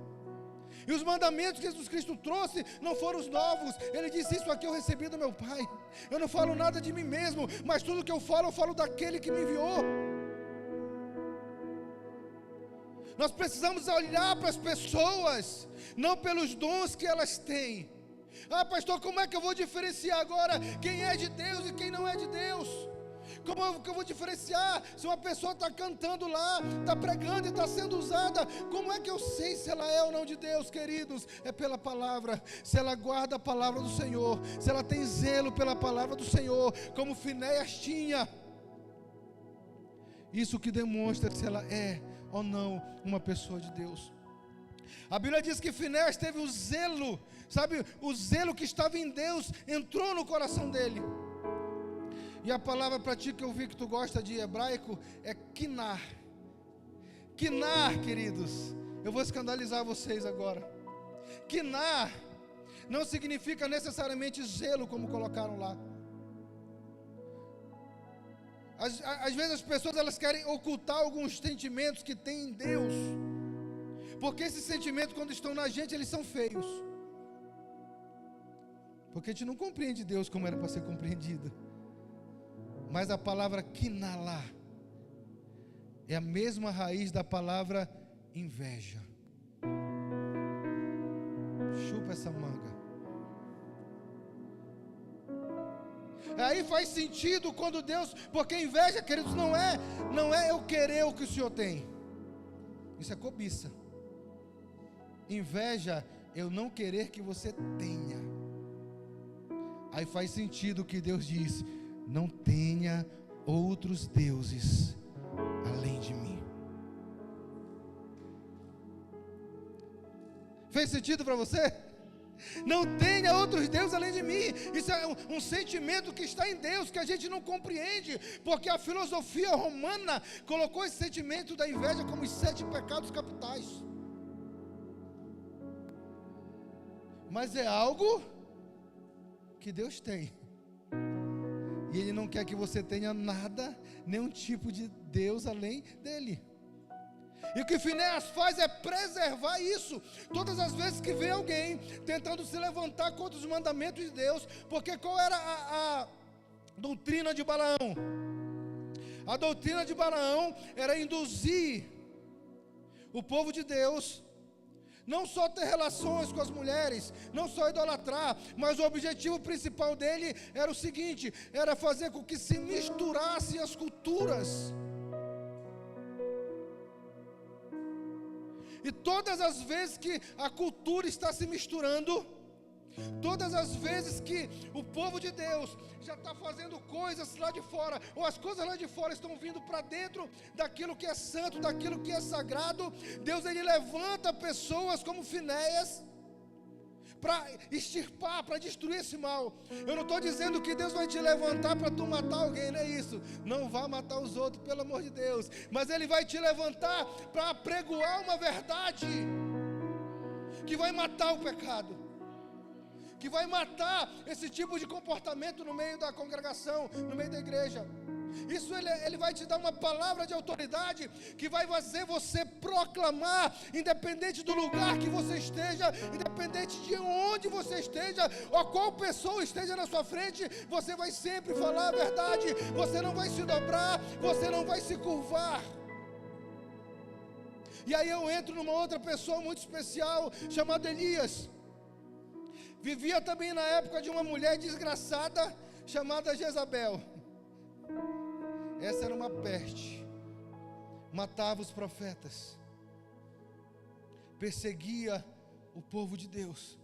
E os mandamentos que Jesus Cristo trouxe não foram os novos. Ele disse: isso aqui eu recebi do meu Pai. Eu não falo nada de mim mesmo, mas tudo que eu falo daquele que me enviou. Nós precisamos olhar para as pessoas, não pelos dons que elas têm. Ah, pastor, como é que eu vou diferenciar agora quem é de Deus e quem não é de Deus? Como que eu vou diferenciar se uma pessoa está cantando lá, está pregando e está sendo usada? Como é que eu sei se ela é ou não de Deus, queridos? É pela palavra. Se ela guarda a palavra do Senhor, se ela tem zelo pela palavra do Senhor, como Finéias tinha. Isso que demonstra se ela é ou não uma pessoa de Deus. A Bíblia diz que Finéias teve o zelo, sabe? O zelo que estava em Deus entrou no coração dele. E a palavra para ti que eu vi que tu gosta de hebraico é quinar. Quinar, queridos, eu vou escandalizar vocês agora. Quinar não significa necessariamente zelo, como colocaram lá. Às vezes as pessoas elas querem ocultar alguns sentimentos que têm em Deus, porque esses sentimentos, quando estão na gente, eles são feios, porque a gente não compreende Deus como era para ser compreendido. Mas a palavra quinalá é a mesma raiz da palavra inveja. Chupa essa manga. Aí faz sentido quando Deus, porque inveja, queridos, não é eu querer o que o Senhor tem. Isso é cobiça. Inveja, eu não querer que você tenha. Aí faz sentido que Deus diz: não tenha outros deuses além de mim. Fez sentido para você? Não tenha outros deuses além de mim. Isso é um sentimento que está em Deus, que a gente não compreende, porque a filosofia romana colocou esse sentimento da inveja como os 7 pecados capitais. Mas é algo que Deus tem, e Ele não quer que você tenha nada, nenhum tipo de Deus além dEle. E o que Finéias faz é preservar isso. Todas as vezes que vê alguém tentando se levantar contra os mandamentos de Deus, porque qual era a doutrina de Balaão? A doutrina de Balaão era induzir o povo de Deus não só ter relações com as mulheres, não só idolatrar, mas o objetivo principal dele era o seguinte: era fazer com que se misturassem as culturas. E todas as vezes que a cultura está se misturando, todas as vezes que o povo de Deus já está fazendo coisas lá de fora, ou as coisas lá de fora estão vindo para dentro daquilo que é santo, daquilo que é sagrado, Deus ele levanta pessoas como Finéias para extirpar, para destruir esse mal. Eu não estou dizendo que Deus vai te levantar para tu matar alguém, não é isso. Não vá matar os outros, pelo amor de Deus. Mas Ele vai te levantar para apregoar uma verdade que vai matar o pecado, que vai matar esse tipo de comportamento no meio da congregação, no meio da igreja. Isso ele vai te dar uma palavra de autoridade que vai fazer você proclamar, independente do lugar que você esteja, independente de onde você esteja, ou qual pessoa esteja na sua frente, você vai sempre falar a verdade, você não vai se dobrar, você não vai se curvar. E aí eu entro numa outra pessoa muito especial, chamada Elias. Vivia também na época de uma mulher desgraçada, chamada Jezabel. Essa era uma peste, matava os profetas, perseguia o povo de Deus.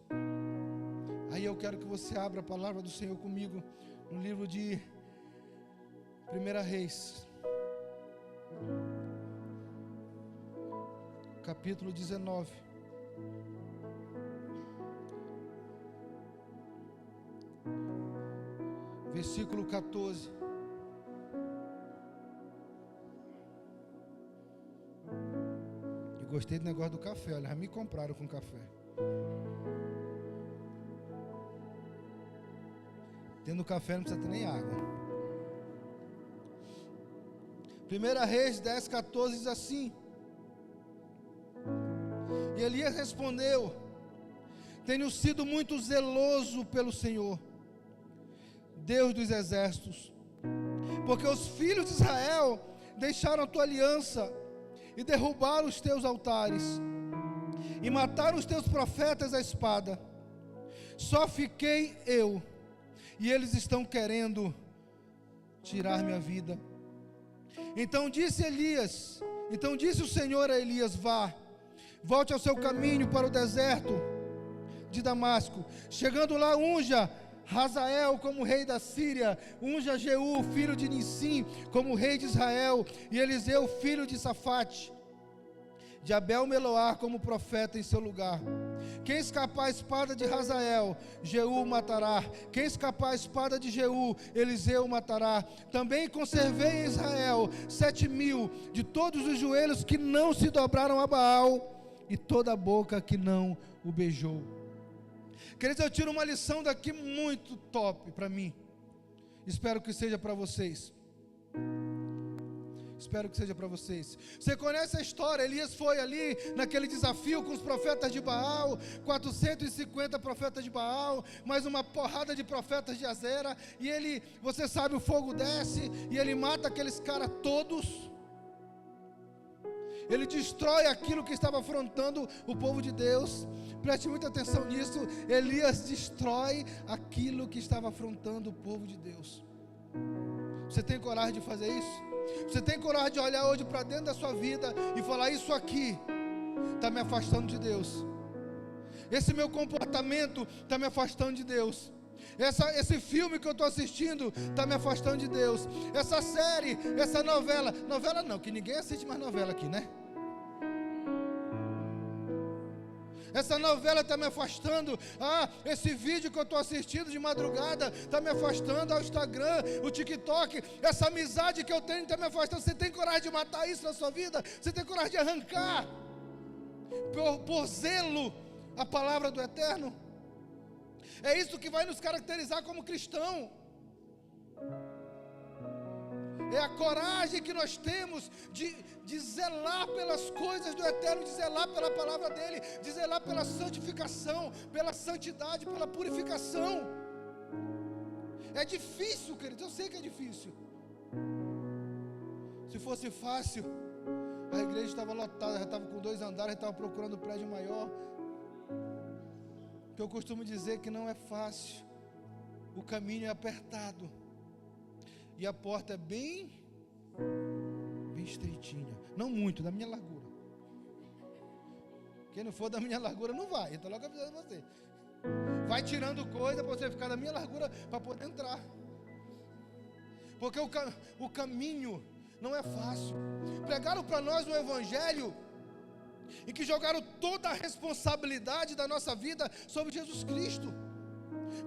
Aí eu quero que você abra a palavra do Senhor comigo, no livro de 1 Reis, capítulo 19. Versículo 14. Gostei do negócio do café, olha, já me compraram com café. Tendo café não precisa ter nem água. 1 Reis 10, 14 diz assim: e Elias respondeu: tenho sido muito zeloso pelo Senhor, Deus dos exércitos, porque os filhos de Israel deixaram a tua aliança e derrubaram os teus altares, e mataram os teus profetas à espada. Só fiquei eu, e eles estão querendo tirar minha vida. Então disse o Senhor a Elias: volte ao seu caminho para o deserto de Damasco. Chegando lá, unja Hazael como rei da Síria, unja Jeú, filho de Nissim, como rei de Israel, e Eliseu, filho de Safate, de Abel-Meloar, como profeta em seu lugar. Quem escapar a espada de Hazael, Jeú matará. Quem escapar a espada de Jeú, Eliseu matará. Também conservei em Israel 7.000 de todos os joelhos que não se dobraram a Baal, e toda a boca que não o beijou. Queridos, eu tiro uma lição daqui muito top para mim. Espero que seja para vocês. Espero que seja para vocês. Você conhece a história? Elias foi ali naquele desafio com os profetas de Baal, 450 profetas de Baal, mais uma porrada de profetas de Azera, e você sabe, o fogo desce e ele mata aqueles caras todos. Ele destrói aquilo que estava afrontando o povo de Deus. Preste muita atenção nisso. Elias destrói aquilo que estava afrontando o povo de Deus. Você tem coragem de fazer isso? Você tem coragem de olhar hoje para dentro da sua vida e falar: isso aqui está me afastando de Deus, esse meu comportamento está me afastando de Deus, esse filme que eu estou assistindo está me afastando de Deus, essa série, essa novela não, que ninguém assiste mais novela aqui, né? Essa novela está me afastando. Esse vídeo que eu estou assistindo de madrugada está me afastando. Ao Instagram, o TikTok, essa amizade que eu tenho está me afastando. Você tem coragem de matar isso na sua vida? Você tem coragem de arrancar por zelo a palavra do Eterno? É isso que vai nos caracterizar como cristão. É a coragem que nós temos de zelar pelas coisas do Eterno, de zelar pela palavra dEle, de zelar pela santificação, pela santidade, pela purificação. É difícil, queridos, eu sei que é difícil. Se fosse fácil, a igreja estava lotada, já estava com 2 andares, já estava procurando um prédio maior. Que eu costumo dizer que não é fácil, o caminho é apertado, e a porta é bem estreitinha, não muito, da minha largura. Quem não for da minha largura não vai, eu estou logo avisando você. Vai tirando coisa para você ficar da minha largura para poder entrar, porque o caminho não é fácil. Pregaram para nós o Evangelho em que jogaram toda a responsabilidade da nossa vida sobre Jesus Cristo.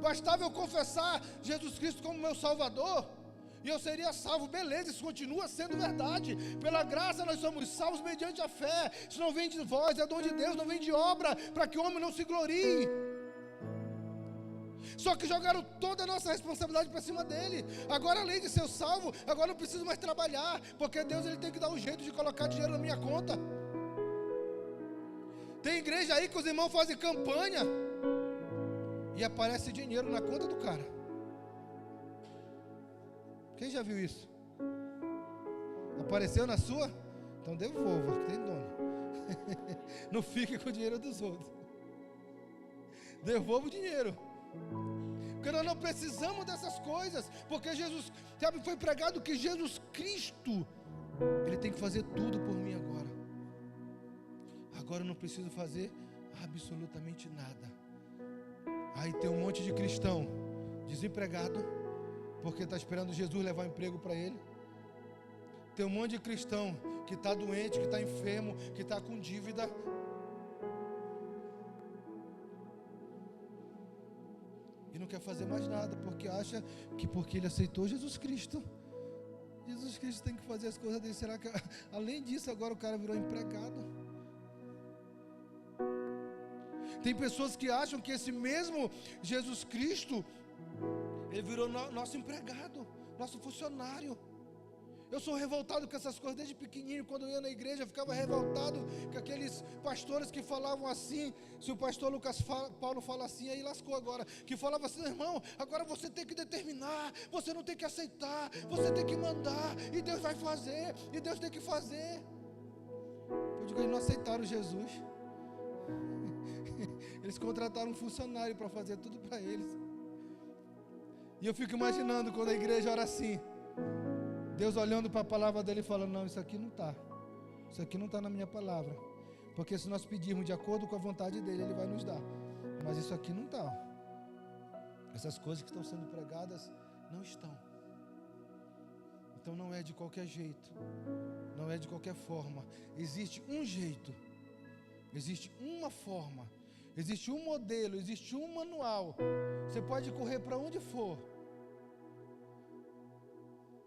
Bastava eu confessar Jesus Cristo como meu Salvador, e eu seria salvo. Beleza, isso continua sendo verdade. Pela graça nós somos salvos mediante a fé. Isso não vem de vós, é dom de Deus, não vem de obra, para que o homem não se glorie. Só que jogaram toda a nossa responsabilidade para cima dele. Agora, além de ser salvo, agora não preciso mais trabalhar, porque Deus ele tem que dar um jeito de colocar dinheiro na minha conta. Tem igreja aí que os irmãos fazem campanha e aparece dinheiro na conta do cara. Quem já viu isso? Apareceu na sua? Então devolva, que tem dono. Não fique com o dinheiro dos outros. Devolva o dinheiro. Porque nós não precisamos dessas coisas. Porque Jesus, sabe, foi pregado que Jesus Cristo, Ele tem que fazer tudo por mim agora. Agora eu não preciso fazer absolutamente nada. Aí tem um monte de cristão desempregado, porque está esperando Jesus levar um emprego para ele. Tem um monte de cristão que está doente, que está enfermo, que está com dívida. E não quer fazer mais nada, porque acha que porque ele aceitou Jesus Cristo tem que fazer as coisas dele. Será que além disso agora o cara virou empregado? Tem pessoas que acham que esse mesmo Jesus Cristo, ele virou nosso empregado, nosso funcionário. Eu sou revoltado com essas coisas desde pequenininho. Quando eu ia na igreja, eu ficava revoltado com aqueles pastores que falavam assim. Se o pastor Lucas Paulo fala assim, aí lascou agora. Que falava assim: irmão, agora você tem que determinar, você não tem que aceitar, você tem que mandar, e Deus vai fazer, e Deus tem que fazer. Eu digo, eles não aceitaram Jesus. Eles contrataram um funcionário para fazer tudo para eles. E eu fico imaginando quando a igreja ora assim, Deus olhando para a palavra dele e falando: não, isso aqui não está. Isso aqui não está na minha palavra. Porque se nós pedirmos de acordo com a vontade dele, ele vai nos dar. Mas isso aqui não está. Essas coisas que estão sendo pregadas não estão. Então não é de qualquer jeito. Não é de qualquer forma. Existe um jeito. Existe uma forma. Existe um modelo. Existe um manual. Você pode correr para onde for.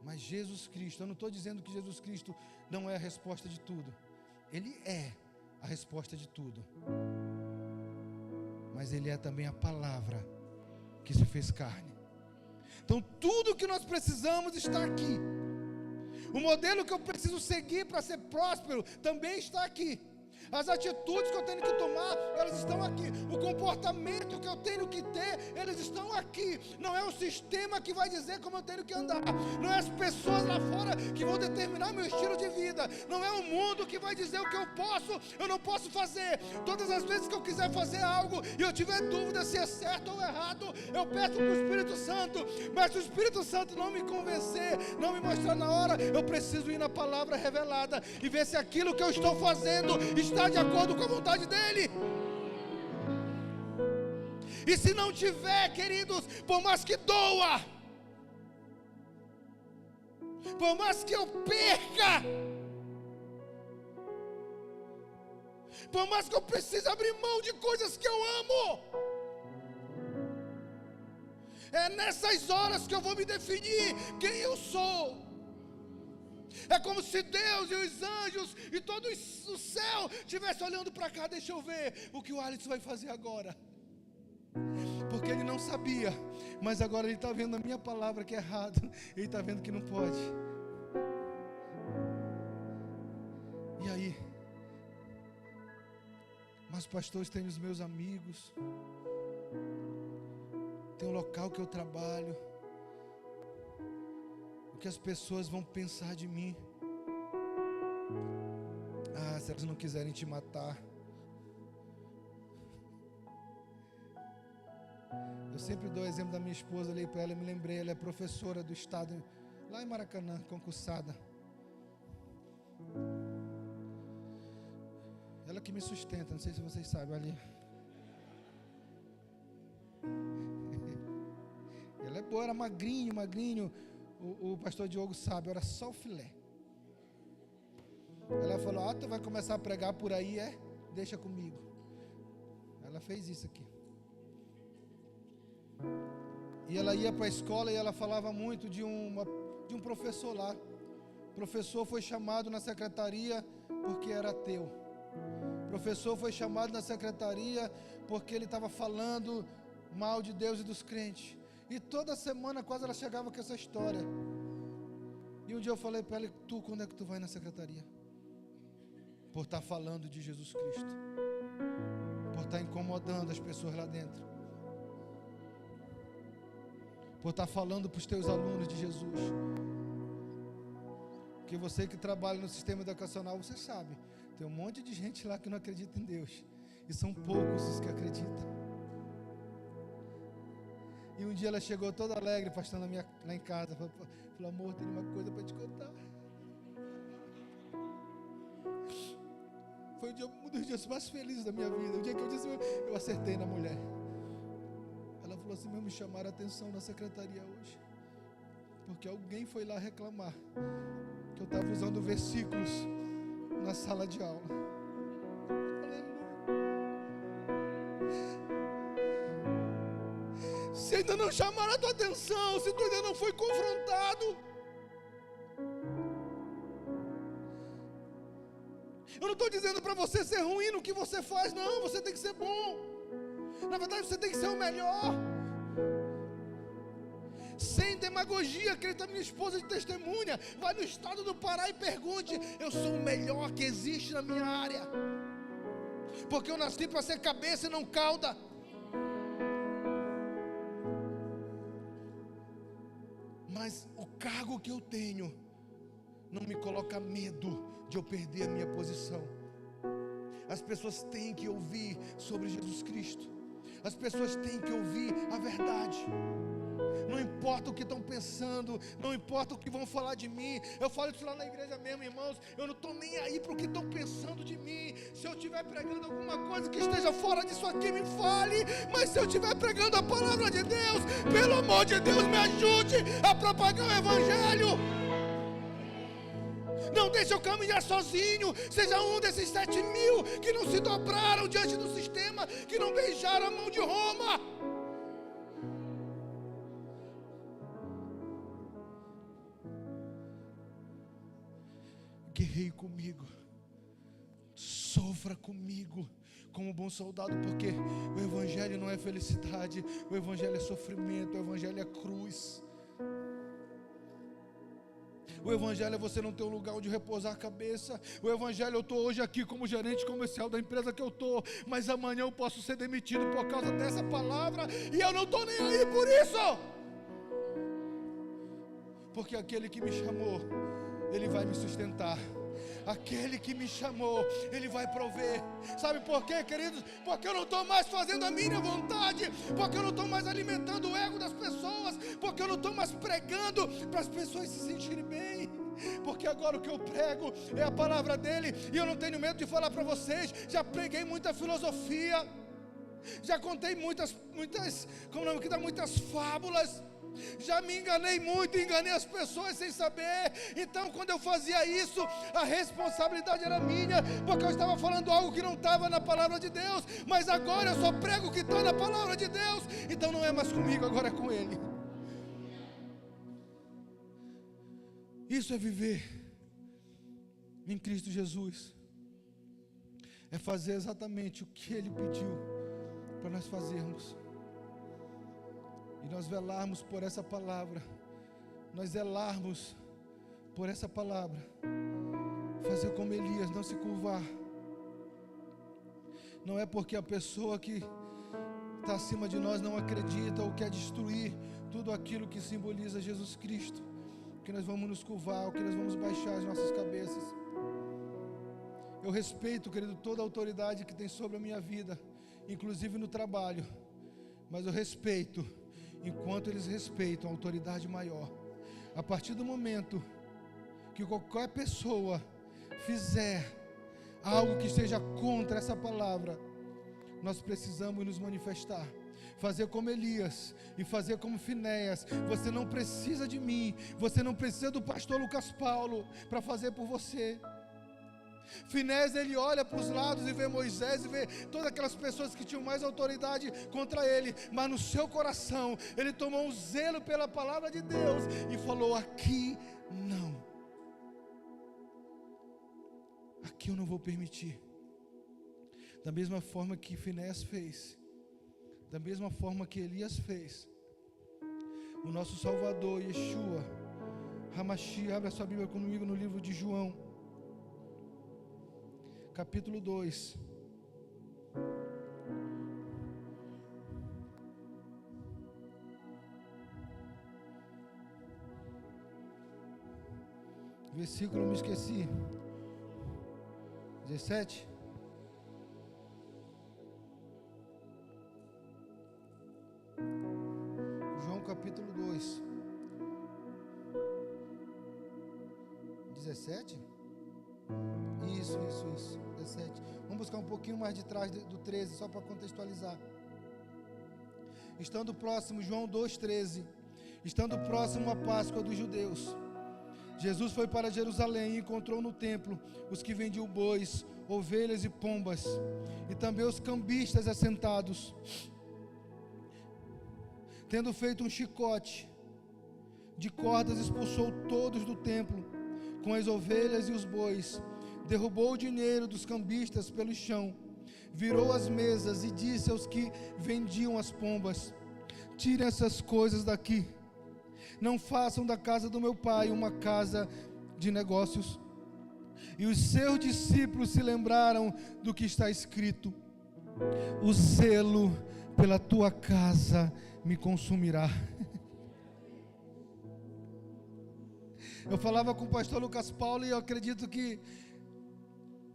Mas Jesus Cristo, eu não estou dizendo que Jesus Cristo não é a resposta de tudo. Ele é a resposta de tudo. Mas Ele é também a palavra que se fez carne. Então tudo que nós precisamos está aqui. O modelo que eu preciso seguir para ser próspero também está aqui. As atitudes que eu tenho que tomar, elas estão aqui. O comportamento que eu tenho que ter, eles estão aqui. Não é o sistema que vai dizer como eu tenho que andar. Não é as pessoas lá fora que vão determinar meu estilo de vida. Não é o mundo que vai dizer o que eu não posso fazer. Todas as vezes que eu quiser fazer algo e eu tiver dúvida se é certo ou errado, eu peço para o Espírito Santo. Mas se o Espírito Santo não me convencer, não me mostrar na hora, eu preciso ir na palavra revelada e ver se aquilo que eu estou fazendo está de acordo com a vontade dele. E se não tiver, queridos, por mais que doa, por mais que eu perca, por mais que eu precise abrir mão de coisas que eu amo, é nessas horas que eu vou me definir quem eu sou. É como se Deus e os anjos e todo o céu estivessem olhando para cá. Deixa eu ver o que o Alisson vai fazer agora. Porque ele não sabia, mas agora ele está vendo a minha palavra que é errado. Ele está vendo que não pode. E aí? Mas pastores, tem os meus amigos, tem o local que eu trabalho. O que as pessoas vão pensar de mim? Ah, se elas não quiserem te matar. Eu sempre dou o exemplo da minha esposa, olhei para ela e me lembrei, ela é professora do estado, lá em Maracanã, concursada. Ela que me sustenta, não sei se vocês sabem, ali. Ela é boa, era magrinho. O pastor Diogo sabe, era só o filé. Ela falou: tu vai começar a pregar por aí, é? deixa comigo. Ela fez isso aqui. E ela ia para a escola e ela falava muito de um professor lá. O professor foi chamado na secretaria porque era ateu. O professor foi chamado na secretaria porque ele estava falando mal de Deus e dos crentes. E toda semana quase ela chegava com essa história. E um dia eu falei para ela: tu, quando é que tu vai na secretaria? Por estar falando de Jesus Cristo, por estar incomodando as pessoas lá dentro, por estar falando para os teus alunos de Jesus. Porque você que trabalha no sistema educacional, você sabe, tem um monte de gente lá que não acredita em Deus, e são poucos os que acreditam. E um dia ela chegou toda alegre, pastor, lá em casa, falou: amor, tem uma coisa para te contar. Foi um dos dias mais felizes da minha vida. O dia que eu disse, eu acertei na mulher. Ela falou assim: me chamaram a atenção na secretaria hoje, porque alguém foi lá reclamar que eu estava usando versículos na sala de aula. Se ainda não chamaram a tua atenção, se tu ainda não foi confrontado, eu não estou dizendo para você ser ruim no que você faz, não. Você tem que ser bom. Na verdade, você tem que ser o melhor. Sem demagogia. Acredita, minha esposa de testemunha, vai no estado do Pará e pergunte: eu sou o melhor que existe na minha área, porque eu nasci para ser cabeça e não cauda. Mas o cargo que eu tenho não me coloca medo de eu perder a minha posição. As pessoas têm que ouvir sobre Jesus Cristo. As pessoas têm que ouvir a verdade. Não importa o que estão pensando, não importa o que vão falar de mim. Eu falo isso lá na igreja mesmo, irmãos. Eu não estou nem aí para o que estão pensando de mim. Se eu estiver pregando alguma coisa que esteja fora disso aqui, me fale. Mas se eu estiver pregando a palavra de Deus, pelo amor de Deus, me ajude a propagar o evangelho. Não deixe eu caminhar sozinho. Seja um desses 7.000 que não se dobraram diante do sistema, que não beijaram a mão de Roma. Guerreie comigo, sofra comigo como bom soldado, porque o evangelho não é felicidade, o evangelho é sofrimento, o evangelho é cruz. O evangelho é você não ter um lugar onde repousar a cabeça. O evangelho, eu estou hoje aqui como gerente comercial da empresa que eu estou, mas amanhã eu posso ser demitido por causa dessa palavra, e eu não estou nem aí por isso, porque aquele que me chamou, Ele vai me sustentar. Aquele que me chamou, Ele vai prover. Sabe por quê, queridos? Porque eu não estou mais fazendo a minha vontade, porque eu não estou mais alimentando o ego das pessoas, porque eu não estou mais pregando para as pessoas se sentirem bem, porque agora o que eu prego é a palavra dEle. E eu não tenho medo de falar para vocês, já preguei muita filosofia, já contei muitas fábulas, já me enganei muito, enganei as pessoas sem saber. Então quando eu fazia isso, a responsabilidade era minha, porque eu estava falando algo que não estava na palavra de Deus. Mas agora eu só prego o que está na palavra de Deus. Então não é mais comigo, agora é com Ele. Isso é viver em Cristo Jesus, é fazer exatamente o que Ele pediu para nós fazermos. E nós velarmos por essa palavra, nós zelarmos por essa palavra, fazer como Elias, não se curvar. Não é porque a pessoa que está acima de nós não acredita ou quer destruir tudo aquilo que simboliza Jesus Cristo, que nós vamos nos curvar, ou que nós vamos baixar as nossas cabeças. Eu respeito, querido, toda a autoridade que tem sobre a minha vida, inclusive no trabalho, mas eu respeito enquanto eles respeitam a autoridade maior. A partir do momento que qualquer pessoa fizer algo que esteja contra essa palavra, nós precisamos nos manifestar, fazer como Elias e fazer como Finéias. Você não precisa de mim, você não precisa do pastor Lucas Paulo para fazer por você. Finés, ele olha para os lados e vê Moisés e vê todas aquelas pessoas que tinham mais autoridade contra ele, mas no seu coração ele tomou um zelo pela palavra de Deus e falou: aqui não, aqui eu não vou permitir. Da mesma forma que Finés fez, da mesma forma que Elias fez, o nosso Salvador, Yeshua Hamashi, abre a sua Bíblia comigo no livro de João, capítulo 2. Versículo, me esqueci. 17. João capítulo 2. 17? Isso. 17. Vamos buscar um pouquinho mais de trás do 13, só para contextualizar. Estando próximo, João 2,13. Estando próximo a Páscoa dos judeus, Jesus foi para Jerusalém e encontrou no templo os que vendiam bois, ovelhas e pombas, e também os cambistas assentados. Tendo feito um chicote de cordas, expulsou todos do templo, com as ovelhas e os bois. Derrubou o dinheiro dos cambistas pelo chão, virou as mesas e disse aos que vendiam as pombas: tirem essas coisas daqui, não façam da casa do meu pai uma casa de negócios. E os seus discípulos se lembraram do que está escrito: o zelo pela tua casa me consumirá. Eu falava com o pastor Lucas Paulo e eu acredito que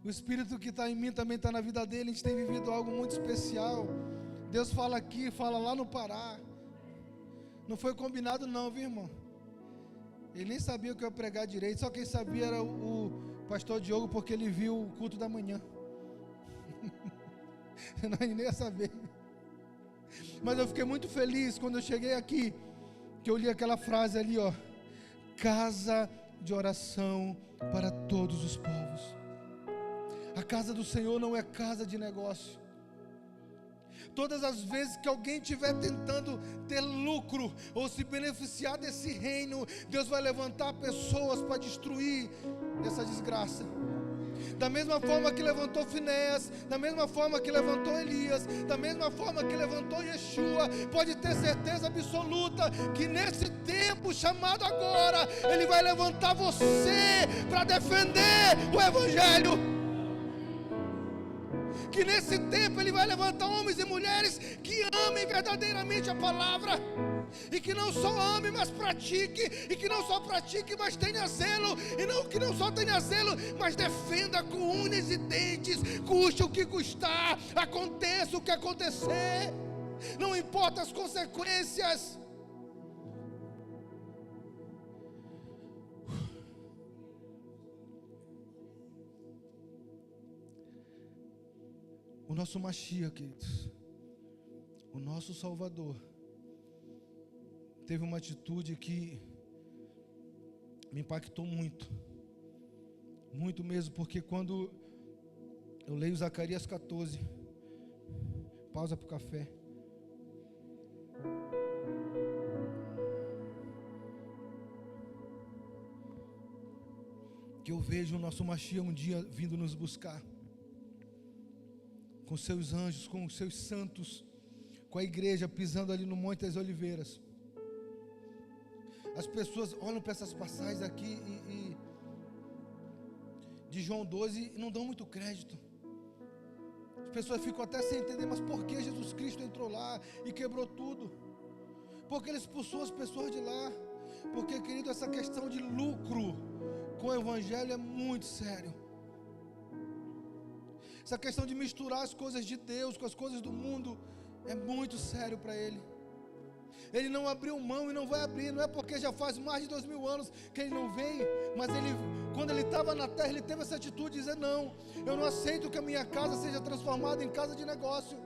o Espírito que está em mim também está na vida dele. A gente tem vivido algo muito especial. Deus fala aqui, fala lá no Pará. Não foi combinado não, viu, irmão? Ele nem sabia o que eu ia pregar direito. Só quem sabia era o pastor Diogo, porque ele viu o culto da manhã. Não, ele nem ia saber. Mas eu fiquei muito feliz quando eu cheguei aqui, que eu li aquela frase ali, ó: casa de oração para todos os povos. A casa do Senhor não é casa de negócio. Todas as vezes que alguém estiver tentando ter lucro ou se beneficiar desse reino, Deus vai levantar pessoas para destruir essa desgraça. Da mesma forma que levantou Finéas, da mesma forma que levantou Elias, da mesma forma que levantou Yeshua, pode ter certeza absoluta que nesse tempo chamado agora, Ele vai levantar você para defender o Evangelho. Que nesse tempo Ele vai levantar homens e mulheres que amem verdadeiramente a palavra, e que não só ame, mas pratique, e que não só pratique, mas tenha zelo, e não que não só tenha zelo, mas defenda com unhas e dentes, custe o que custar, aconteça o que acontecer, não importa as consequências. O nosso Mashiach, queridos, o nosso Salvador, teve uma atitude que me impactou muito, muito mesmo, porque quando eu leio Zacarias 14, pausa para o café, que eu vejo o nosso Mashiach um dia vindo nos buscar, com seus anjos, com os seus santos, com a igreja pisando ali no Monte das Oliveiras. As pessoas olham para essas passagens aqui de João 12 e não dão muito crédito. As pessoas ficam até sem entender, mas por que Jesus Cristo entrou lá e quebrou tudo? Porque Ele expulsou as pessoas de lá? Porque, querido, essa questão de lucro com o Evangelho é muito sério. Essa questão de misturar as coisas de Deus com as coisas do mundo é muito sério para Ele. Ele não abriu mão e não vai abrir. Não é porque já faz mais de 2000 anos que Ele não vem, mas quando Ele estava na terra, Ele teve essa atitude de dizer: não, eu não aceito que a minha casa seja transformada em casa de negócio.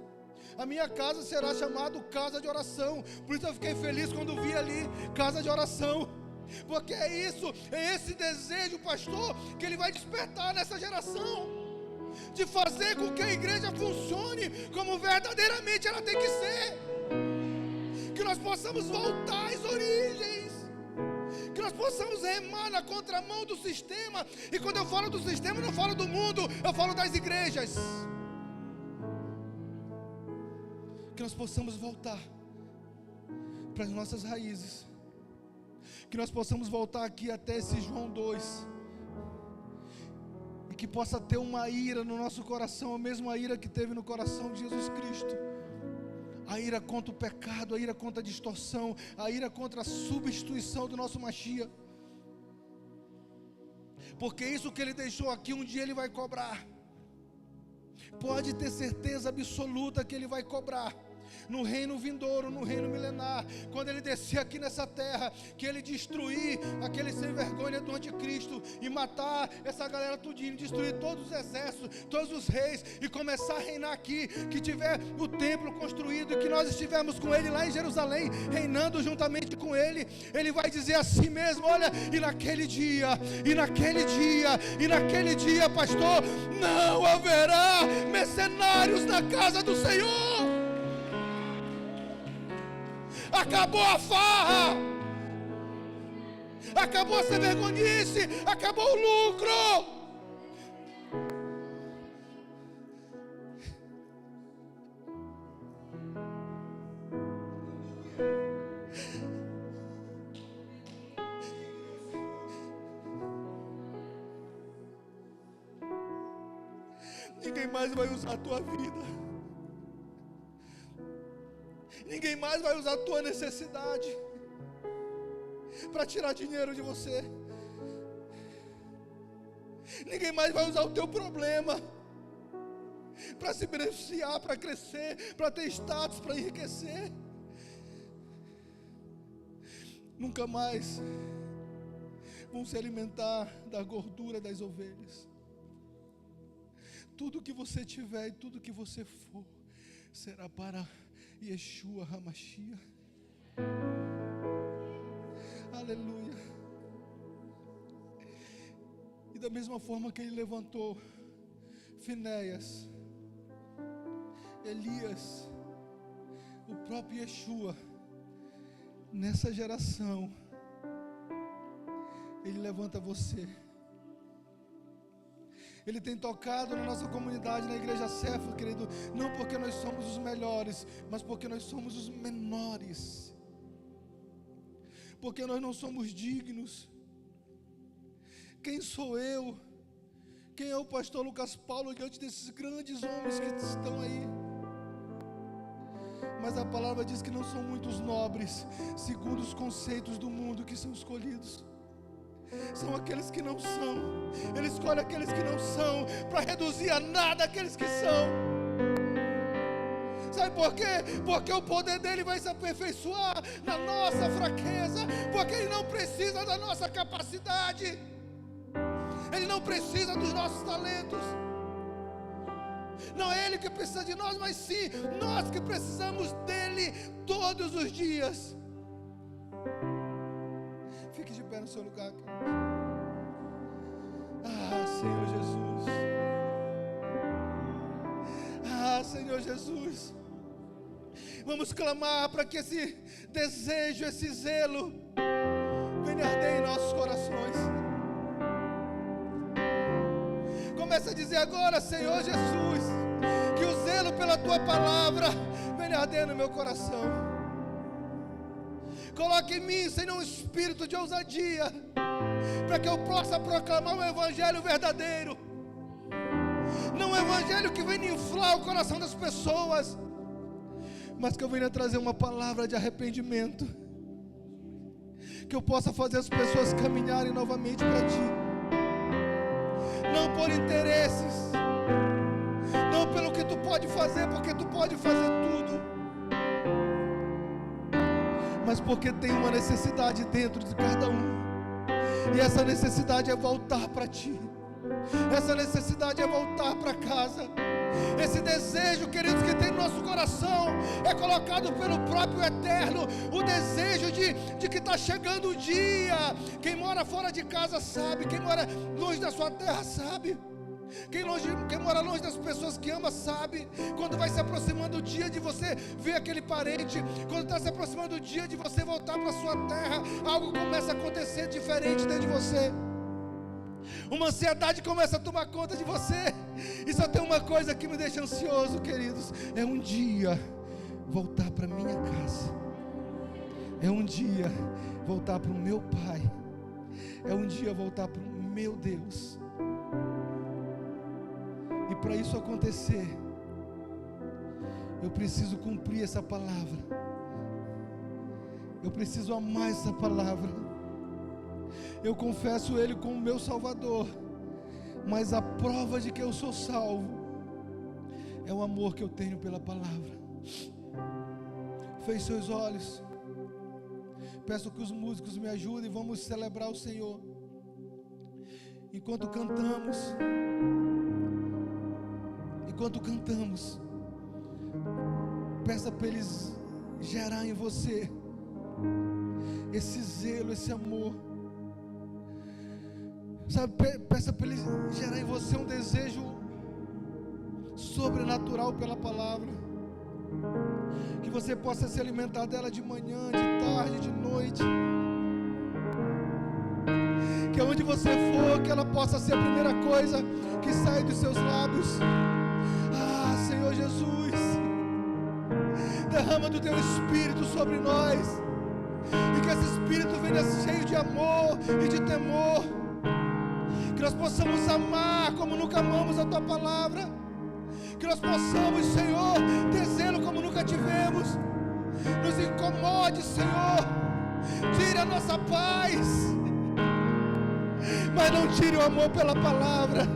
A minha casa será chamada casa de oração. Por isso eu fiquei feliz quando vi ali casa de oração. Porque é esse desejo, pastor, que ele vai despertar nessa geração, de fazer com que a igreja funcione como verdadeiramente ela tem que ser, que nós possamos voltar às origens, que nós possamos remar na contramão do sistema. E quando eu falo do sistema, eu não falo do mundo, eu falo das igrejas. Que nós possamos voltar para as nossas raízes, que nós possamos voltar aqui até esse João 2, e que possa ter uma ira no nosso coração, a mesma ira que teve no coração de Jesus Cristo, a ira contra o pecado, a ira contra a distorção, a ira contra a substituição do nosso Mashiach, porque isso que ele deixou aqui, um dia ele vai cobrar. Pode ter certeza absoluta que ele vai cobrar, no reino vindouro, no reino milenar, quando ele descer aqui nessa terra, que ele destruir aquele sem vergonha do anticristo, e matar essa galera tudinho, destruir todos os exércitos, todos os reis, e começar a reinar aqui, que tiver o templo construído, e que nós estivermos com ele lá em Jerusalém, reinando juntamente com ele. Ele vai dizer assim mesmo: olha, e naquele dia, pastor, não haverá mercenários na casa do Senhor. Acabou a farra, acabou a sem vergonhice, acabou o lucro. Ninguém mais vai usar a tua vida. Ninguém mais vai usar a tua necessidade para tirar dinheiro de você. Ninguém mais vai usar o teu problema para se beneficiar, para crescer, para ter status, para enriquecer. Nunca mais vão se alimentar da gordura das ovelhas. Tudo que você tiver e tudo que você for será para Yeshua HaMashiach. Aleluia. E da mesma forma que ele levantou Finéias, Elias, o próprio Yeshua, nessa geração, ele levanta você. Ele tem tocado na nossa comunidade, na igreja Céfalo, querido, não porque nós somos os melhores, mas porque nós somos os menores, porque nós não somos dignos. Quem sou eu? Quem é o pastor Lucas Paulo diante desses grandes homens que estão aí? Mas a palavra diz que não são muitos nobres, segundo os conceitos do mundo, que são escolhidos. São aqueles que não são. Ele escolhe aqueles que não são, para reduzir a nada aqueles que são. Sabe por quê? Porque o poder dele vai se aperfeiçoar na nossa fraqueza, porque ele não precisa da nossa capacidade, ele não precisa dos nossos talentos. Não é ele que precisa de nós, mas sim nós que precisamos dele todos os dias. Fique de pé no seu lugar. Ah, Senhor Jesus. Ah, Senhor Jesus. Vamos clamar para que esse desejo, esse zelo venha arder em nossos corações. Começa a dizer agora, Senhor Jesus, que o zelo pela tua palavra venha arder no meu coração. Coloque em mim, Senhor, um espírito de ousadia, para que eu possa proclamar um evangelho verdadeiro, não um evangelho que venha inflar o coração das pessoas, mas que eu venha trazer uma palavra de arrependimento, que eu possa fazer as pessoas caminharem novamente para Ti, não por interesses, não pelo que Tu pode fazer, porque Tu pode fazer tudo, mas porque tem uma necessidade dentro de cada um, e essa necessidade é voltar para Ti, Essa necessidade é voltar para casa. Esse desejo, queridos, que tem no nosso coração é colocado pelo próprio Eterno. O desejo de que está chegando o dia. Quem mora fora de casa sabe. Quem mora longe da sua terra sabe. Quem mora longe das pessoas que ama sabe. Quando vai se aproximando o dia de você ver aquele parente, quando está se aproximando o dia de você voltar para sua terra, algo começa a acontecer diferente dentro de você. Uma ansiedade começa a tomar conta de você. E só tem uma coisa que me deixa ansioso, queridos: é um dia voltar para minha casa. É um dia voltar para o meu Pai. É um dia voltar para o meu Deus. E para isso acontecer, eu preciso cumprir essa palavra. Eu preciso amar essa palavra. Eu confesso Ele como meu Salvador, mas a prova de que eu sou salvo é o amor que eu tenho pela palavra. Feche seus olhos. Peço que os músicos me ajudem. Vamos celebrar o Senhor. Enquanto cantamos, peça para eles gerar em você esse zelo, esse amor. Sabe, peça para Ele gerar em você um desejo sobrenatural pela palavra. Que você possa se alimentar dela de manhã, de tarde, de noite. Que onde você for, que ela possa ser a primeira coisa que sai dos seus lábios. Ah, Senhor Jesus, derrama do Teu Espírito sobre nós. E que esse Espírito venha cheio de amor e de temor. Que nós possamos amar como nunca amamos a Tua palavra. Que nós possamos, Senhor, ter zelo como nunca tivemos. Nos incomode, Senhor. Tire a nossa paz, mas não tire o amor pela palavra.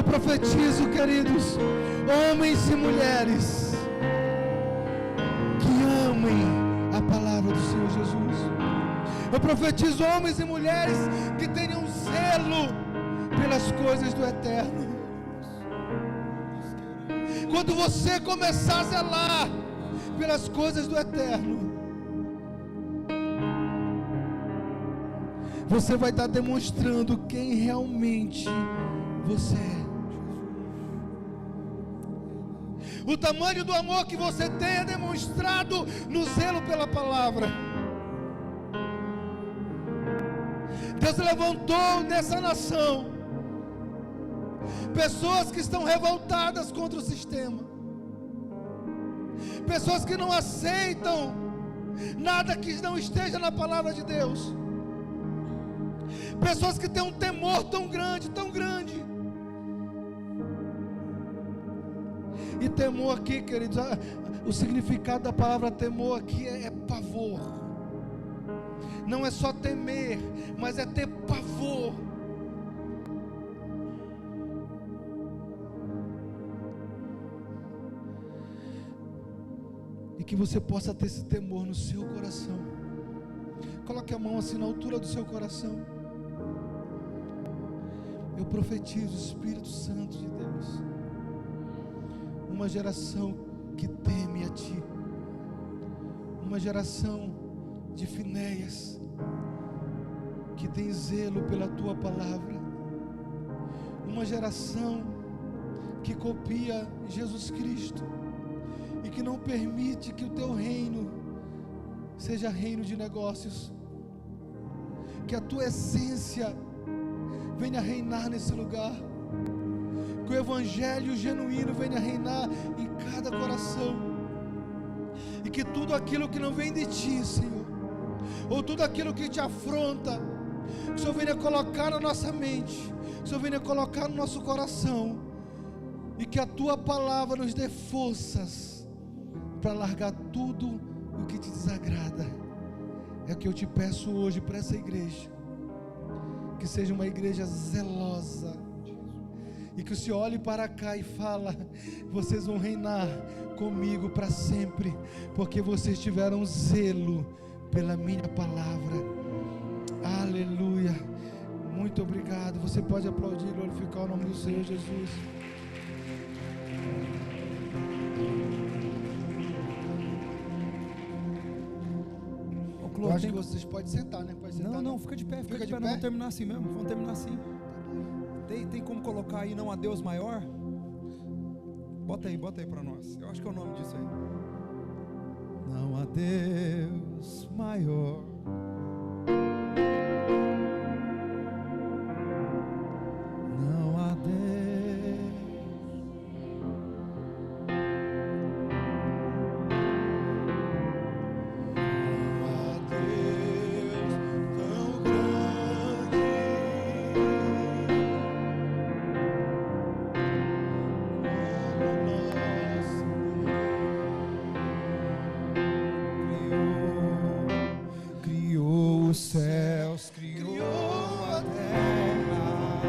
profetizo, queridos, homens e mulheres que amem a palavra do Senhor Jesus. Eu profetizo homens e mulheres que tenham zelo pelas coisas do eterno. Quando você começar a zelar pelas coisas do eterno, você vai estar demonstrando quem realmente você é. O tamanho do amor que você tem é demonstrado no zelo pela palavra. Deus levantou nessa nação pessoas que estão revoltadas contra o sistema, pessoas que não aceitam nada que não esteja na palavra de Deus, pessoas que têm um temor tão grande, tão grande. E temor aqui, queridos, o significado da palavra temor aqui é pavor. Não é só temer, mas é ter pavor. E que você possa ter esse temor no seu coração. Coloque a mão assim na altura do seu coração. Eu profetizo, Espírito Santo de Deus, uma geração que teme a Ti, uma geração de Finéias que tem zelo pela Tua palavra, uma geração que copia Jesus Cristo e que não permite que o Teu reino seja reino de negócios, que a Tua essência venha reinar nesse lugar, que o evangelho genuíno venha reinar em cada coração, e que tudo aquilo que não vem de Ti, Senhor, ou tudo aquilo que Te afronta, que o Senhor venha colocar na nossa mente, que o Senhor venha colocar no nosso coração, e que a Tua palavra nos dê forças para largar tudo o que Te desagrada. É o que eu Te peço hoje para essa igreja, que seja uma igreja zelosa, e que o Senhor olhe para cá e fala: vocês vão reinar comigo para sempre, porque vocês tiveram zelo pela minha palavra. Aleluia. Muito obrigado. Você pode aplaudir e glorificar o nome do Senhor Jesus. Eu acho que vocês podem sentar, né? Pode sentar, não, fica de pé, fica de pé. Não, vamos terminar assim mesmo, vamos terminar assim. Tem como colocar aí não há Deus maior? Bota aí para nós. Eu acho que é o nome disso aí. Não há Deus maior. Não há Deus. Não há Deus tão grande. Criou os céus, criou a terra,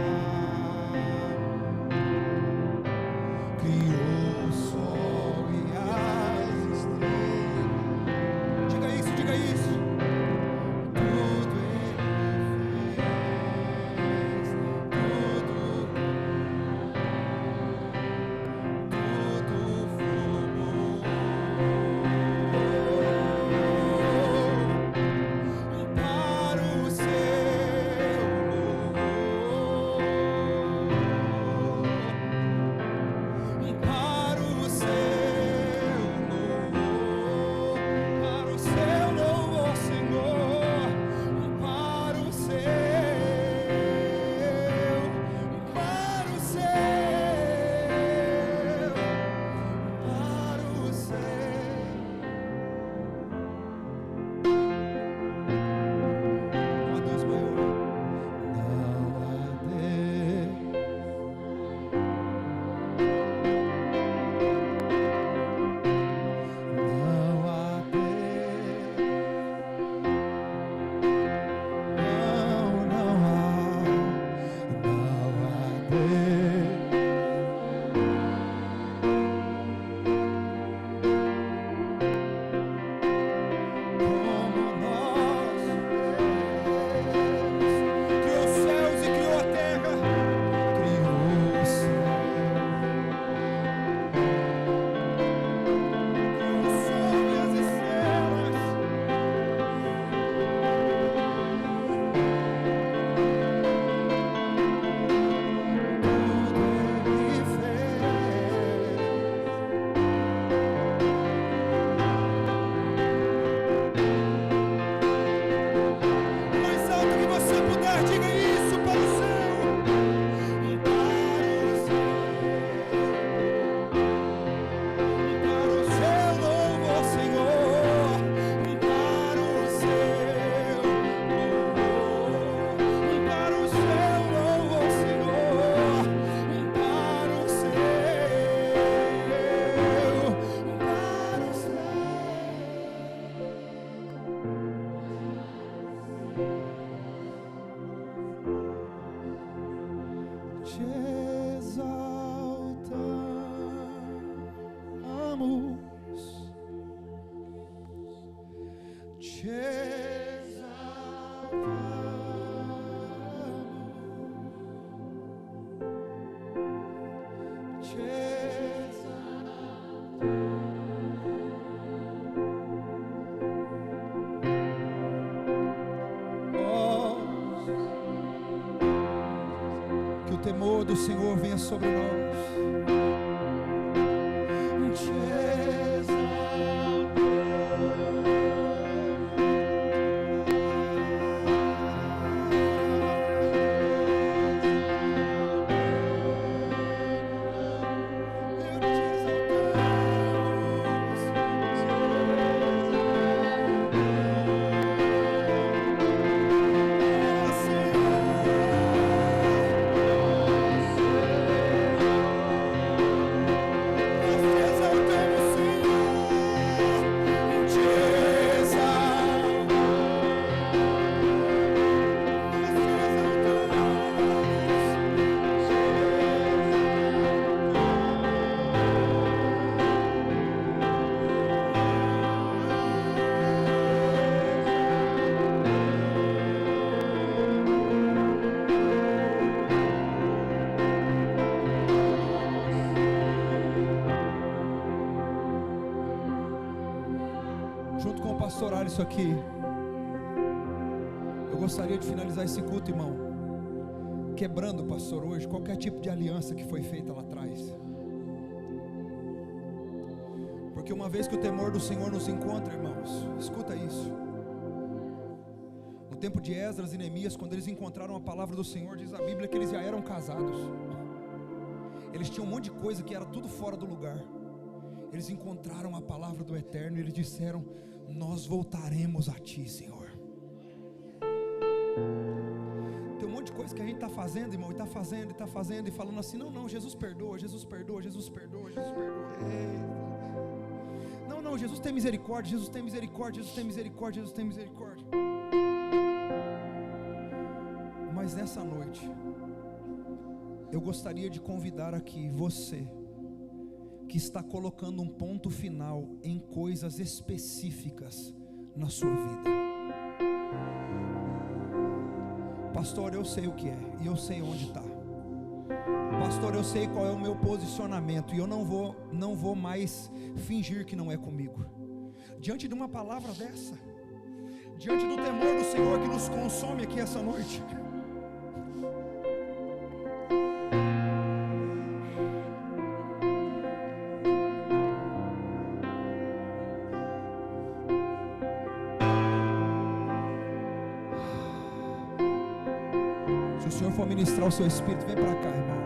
criou o sol e as estrelas. Diga isso, diga isso. Tudo Ele fez, tudo formou. Para o Senhor. temor do Senhor venha sobre nós. Orar isso aqui. Eu gostaria de finalizar esse culto, irmão, quebrando, pastor, hoje qualquer tipo de aliança que foi feita lá atrás. Porque uma vez que o temor do Senhor nos encontra, irmãos, escuta isso. No tempo de Esdras e Neemias, quando eles encontraram a palavra do Senhor, diz a Bíblia que eles já eram casados. Eles tinham um monte de coisa que era tudo fora do lugar. Eles encontraram a palavra do Eterno e eles disseram: nós voltaremos a Ti, Senhor. Tem um monte de coisa que a gente está fazendo, irmão, e está fazendo, e falando assim: não, Jesus perdoa, Jesus perdoa, Jesus perdoa, Jesus perdoa. Não, Jesus tem misericórdia, Jesus tem misericórdia, Jesus tem misericórdia, Jesus tem misericórdia. Mas nessa noite, eu gostaria de convidar aqui você, que está colocando um ponto final em coisas específicas na sua vida. Pastor, eu sei o que é, e eu sei onde está. Pastor, eu sei qual é o meu posicionamento, e eu não vou mais fingir que não é comigo. Diante de uma palavra dessa, diante do temor do Senhor que nos consome aqui essa noite, se o Senhor for ministrar o seu espírito, vem para cá, irmão.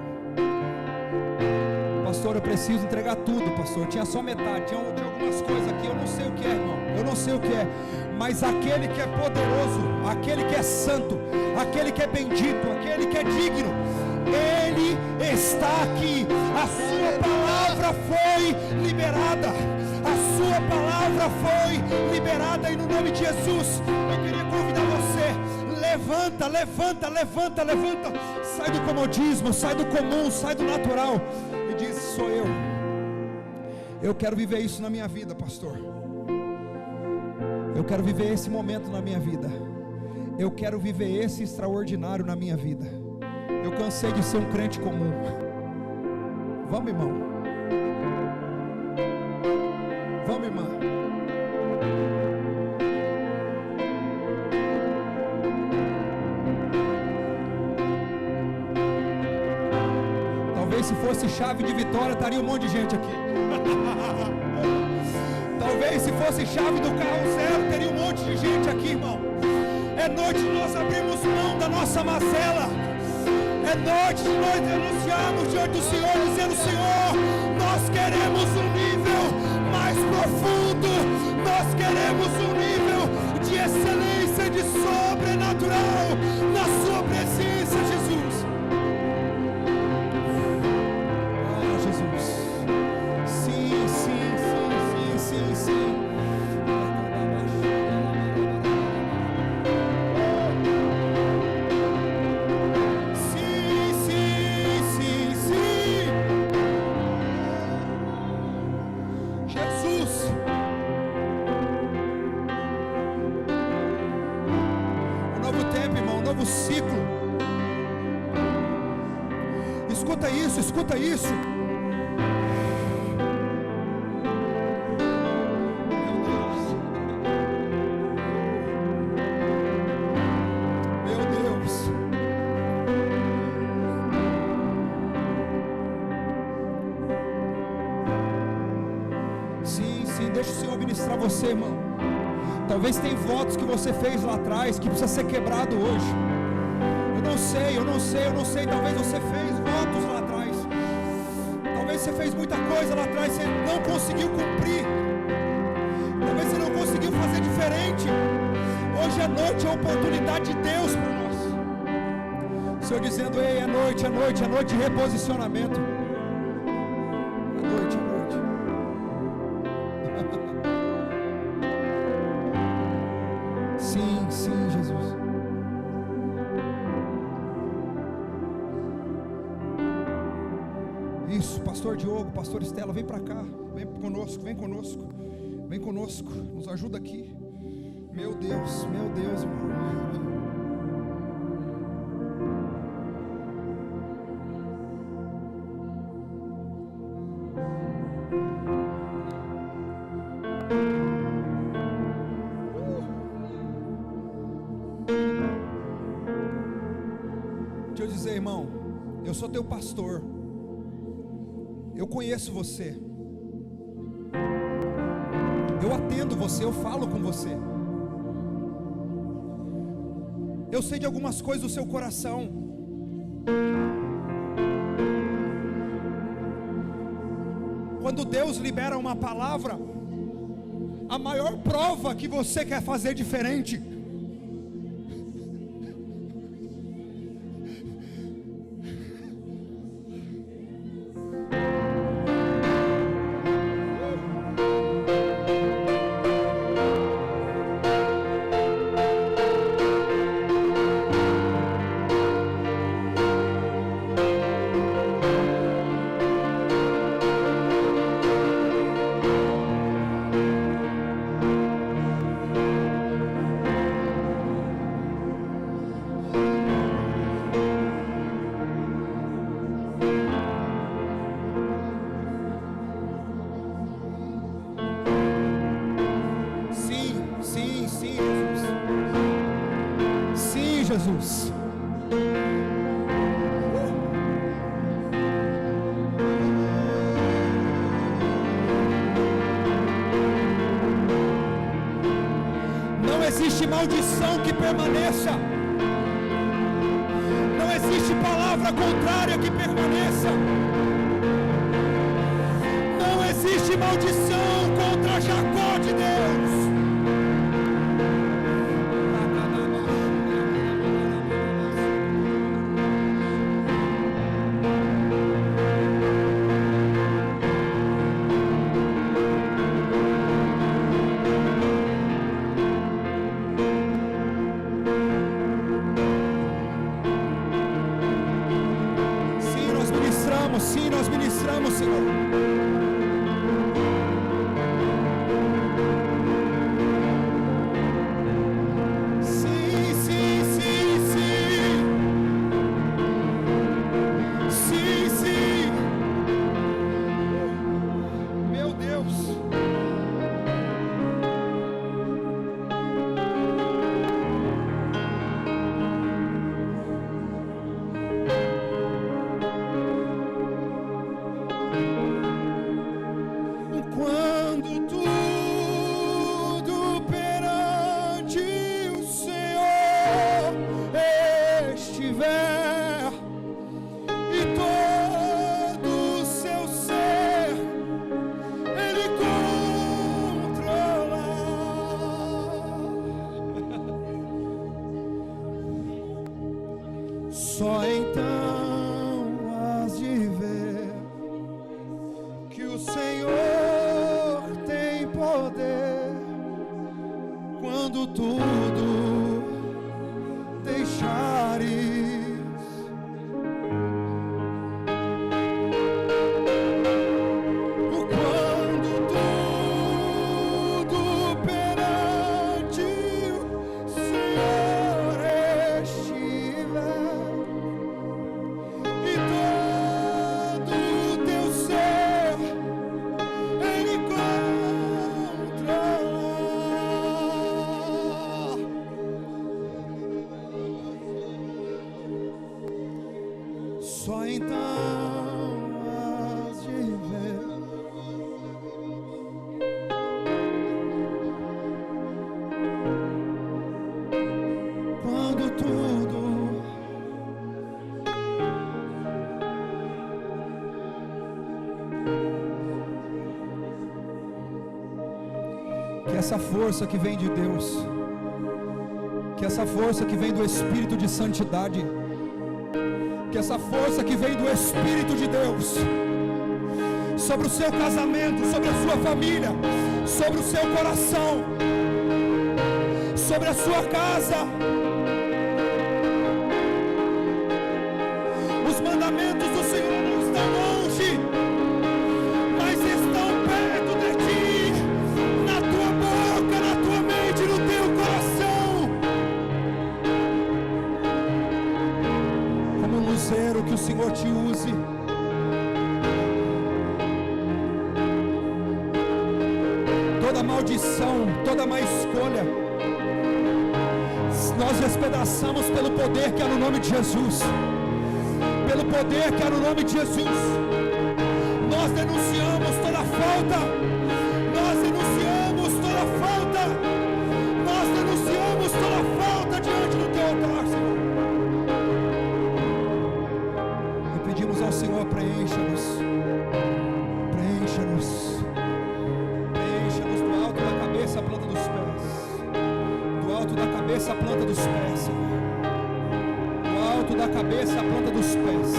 Pastor, eu preciso entregar tudo, pastor. Tinha só metade, tinha algumas coisas aqui, eu não sei o que é, irmão. Eu não sei o que é, mas aquele que é poderoso, aquele que é santo, aquele que é bendito, aquele que é digno, Ele está aqui. A sua palavra foi liberada. A sua palavra foi liberada, e no nome de Jesus, eu queria convidar você. Levanta, levanta, levanta, levanta. Sai do comodismo, sai do comum, sai do natural e diz: sou eu. Eu quero viver isso na minha vida, pastor. Eu quero viver esse momento na minha vida. Eu quero viver esse extraordinário na minha vida. Eu cansei de ser um crente comum. Vamos, irmão. Vamos, irmã. Talvez se fosse chave de vitória, estaria um monte de gente aqui. Talvez se fosse chave do carro zero, teria um monte de gente aqui, irmão. É noite de nós abrirmos mão da nossa mazela. É noite de nós denunciarmos diante do Senhor, dizendo: Senhor, nós queremos um nível mais profundo. Nós queremos um nível de excelência, de sobrenatural na sua presença, Jesus. Escuta isso. Meu Deus. ministrar você, irmão. Talvez tem votos que você fez lá atrás que precisa ser quebrado hoje. Eu não sei. Talvez você fez votos lá atrás. Talvez você fez muita coisa lá atrás, você não conseguiu cumprir. Talvez você não conseguiu fazer diferente. Hoje à noite é a oportunidade de Deus para nós. O Senhor dizendo: ei, é noite de reposicionamento. É noite. Sim, Jesus. Isso, pastor Diogo, pastor Estela, vem para cá, vem conosco, nos ajuda aqui. Meu Deus, irmão. Deixa eu dizer, irmão, eu sou teu pastor. Eu conheço você. Eu atendo você, eu falo com você. Eu sei de algumas coisas do seu coração. Quando Deus libera uma palavra, a maior prova que você quer fazer diferente. Jesus. Não existe maldição que permaneça. Não existe palavra contrária que permaneça. Não existe maldição contra Jacó de Deus. Sim, nós ministramos, Senhor. Sim, sim, sim, sim. Sim, sim. Meu Deus. Quando tudo perante o Senhor estiver e todo o seu ser Ele controlar, só então has de ver que o Senhor tem poder quando tudo deixares. Quando tudo perante o Senhor estiver e todo o teu ser Ele controlar, só então has de ver essa força que vem de Deus, que essa força que vem do Espírito de santidade, que essa força que vem do Espírito de Deus, sobre o seu casamento, sobre a sua família, sobre o seu coração, sobre a sua casa. Os mandamentos do Senhor não estão longe, mas estão perto de ti, na tua boca, na tua mente, no teu coração. Como um luzeiro, que o Senhor te use. Toda maldição, toda má escolha, nós despedaçamos pelo poder que há no nome de Jesus. Pelo poder que há no nome de Jesus. Nós denunciamos toda falta. Nós denunciamos toda falta. Nós denunciamos toda falta diante do teu altar, Senhor. E pedimos ao Senhor, preencha-nos. Preencha-nos. Preencha-nos do alto da cabeça à planta dos pés. Do alto da cabeça à planta dos pés, Senhor. Da cabeça à planta dos pés,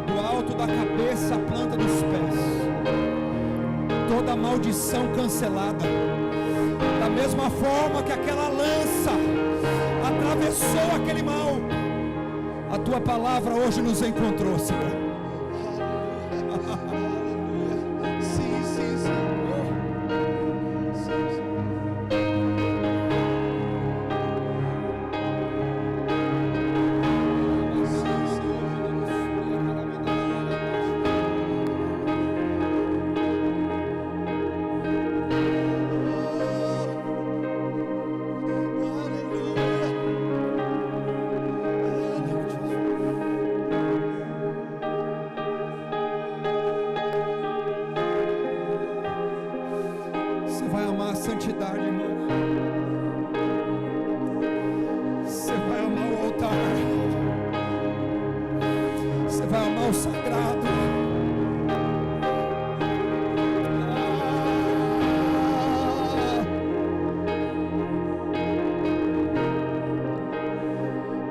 do alto da cabeça à planta dos pés, toda maldição cancelada, da mesma forma que aquela lança atravessou aquele mal, a tua palavra hoje nos encontrou, Senhor. Santidade, irmão. Você vai amar o altar. Você vai amar o sagrado.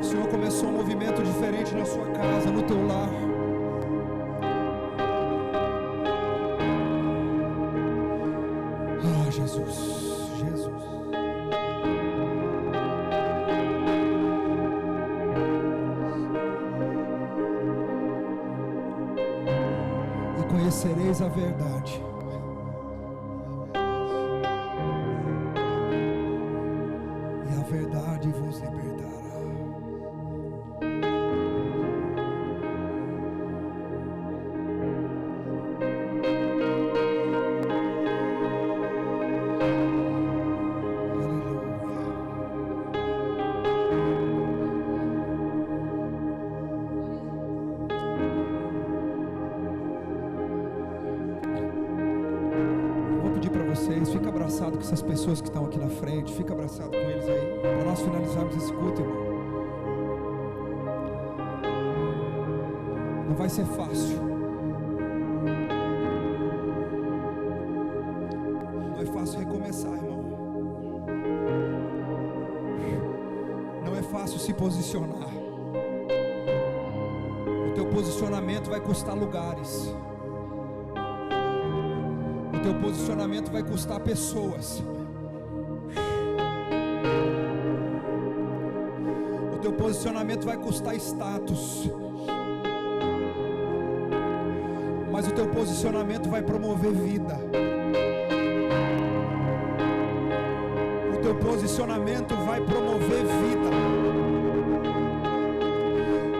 O Senhor começou um movimento diferente na sua casa, no teu lar. Jesus, Jesus. E conhecereis a verdade. E a verdade vos libertará. Fica abraçado com essas pessoas que estão aqui na frente. Fica abraçado com eles aí, para nós finalizarmos esse culto, irmão. Não vai ser fácil. Não é fácil recomeçar, irmão. Não é fácil se posicionar. O teu posicionamento vai custar lugares. O teu posicionamento vai custar pessoas. O teu posicionamento vai custar status. Mas o teu posicionamento vai promover vida. O teu posicionamento vai promover vida.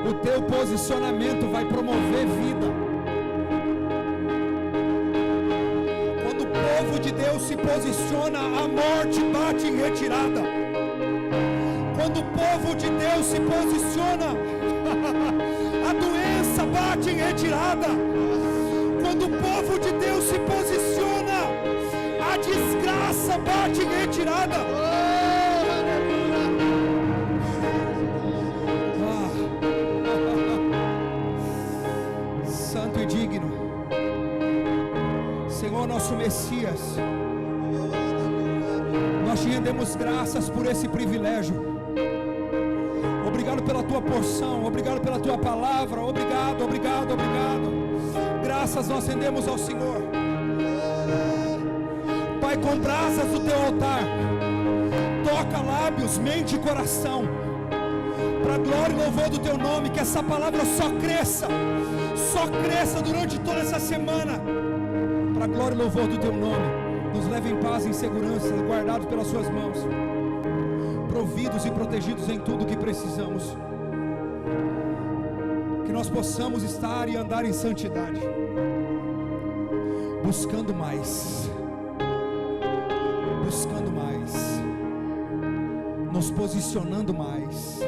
O teu posicionamento vai promover vida. O povo de Deus se posiciona, a morte bate em retirada. Quando o povo de Deus se posiciona, a doença bate em retirada. Quando o povo de Deus se posiciona, a desgraça bate em retirada. Santo e digno Senhor, nosso Messias, rendemos graças por esse privilégio. Obrigado pela tua porção, obrigado pela tua palavra, obrigado, obrigado, obrigado. Graças nós rendemos ao Senhor. Pai, com brasas do teu altar, toca lábios, mente e coração, para a glória e louvor do teu nome. Que essa palavra só cresça durante toda essa semana, para a glória e louvor do teu nome. Nos leve em paz e em segurança, guardados pelas suas mãos, providos e protegidos em tudo que precisamos. Que nós possamos estar e andar em santidade, buscando mais, nos posicionando mais,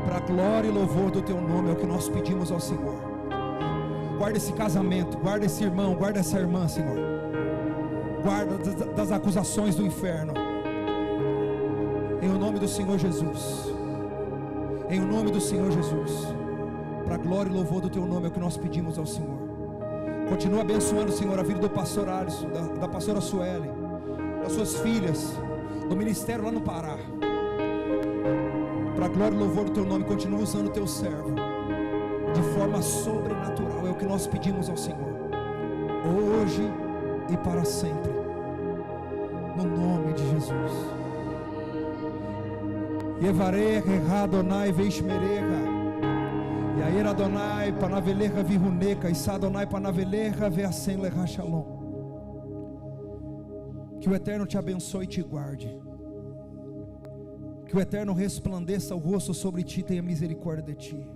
para a glória e louvor do teu nome. É o que nós pedimos ao Senhor. Guarda esse casamento, guarda esse irmão, guarda essa irmã, Senhor. Guarda das acusações do inferno, em o nome do Senhor Jesus, em o nome do Senhor Jesus, para a glória e louvor do teu nome. É o que nós pedimos ao Senhor. Continua abençoando, Senhor, a vida do pastor Alisson, da pastora Sueli, das suas filhas, do ministério lá no Pará, para a glória e louvor do teu nome. Continua usando o teu servo de forma sobrenatural. É o que nós pedimos ao Senhor, hoje e para sempre, no nome de Jesus. Yevarecha Adonai veishmerecha, Yair Adonai panavelecha vihuneca, Issa Adonai panavelecha veasen lecha shalom. Que o Eterno te abençoe e te guarde. Que o Eterno resplandeça o rosto sobre ti, tenha misericórdia de ti.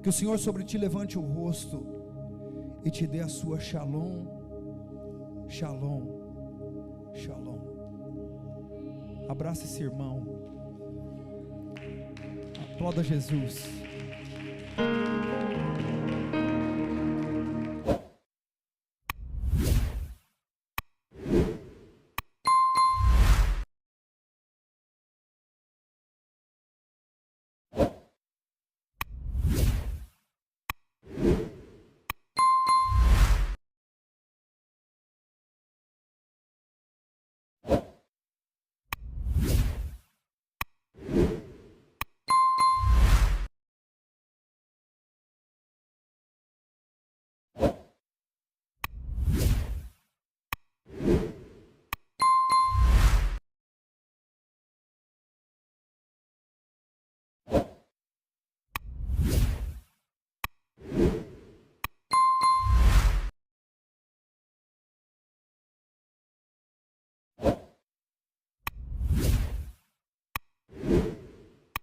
Que o Senhor sobre ti levante o rosto e te dê a sua shalom, shalom, shalom. Abraça esse irmão. Aplauda Jesus.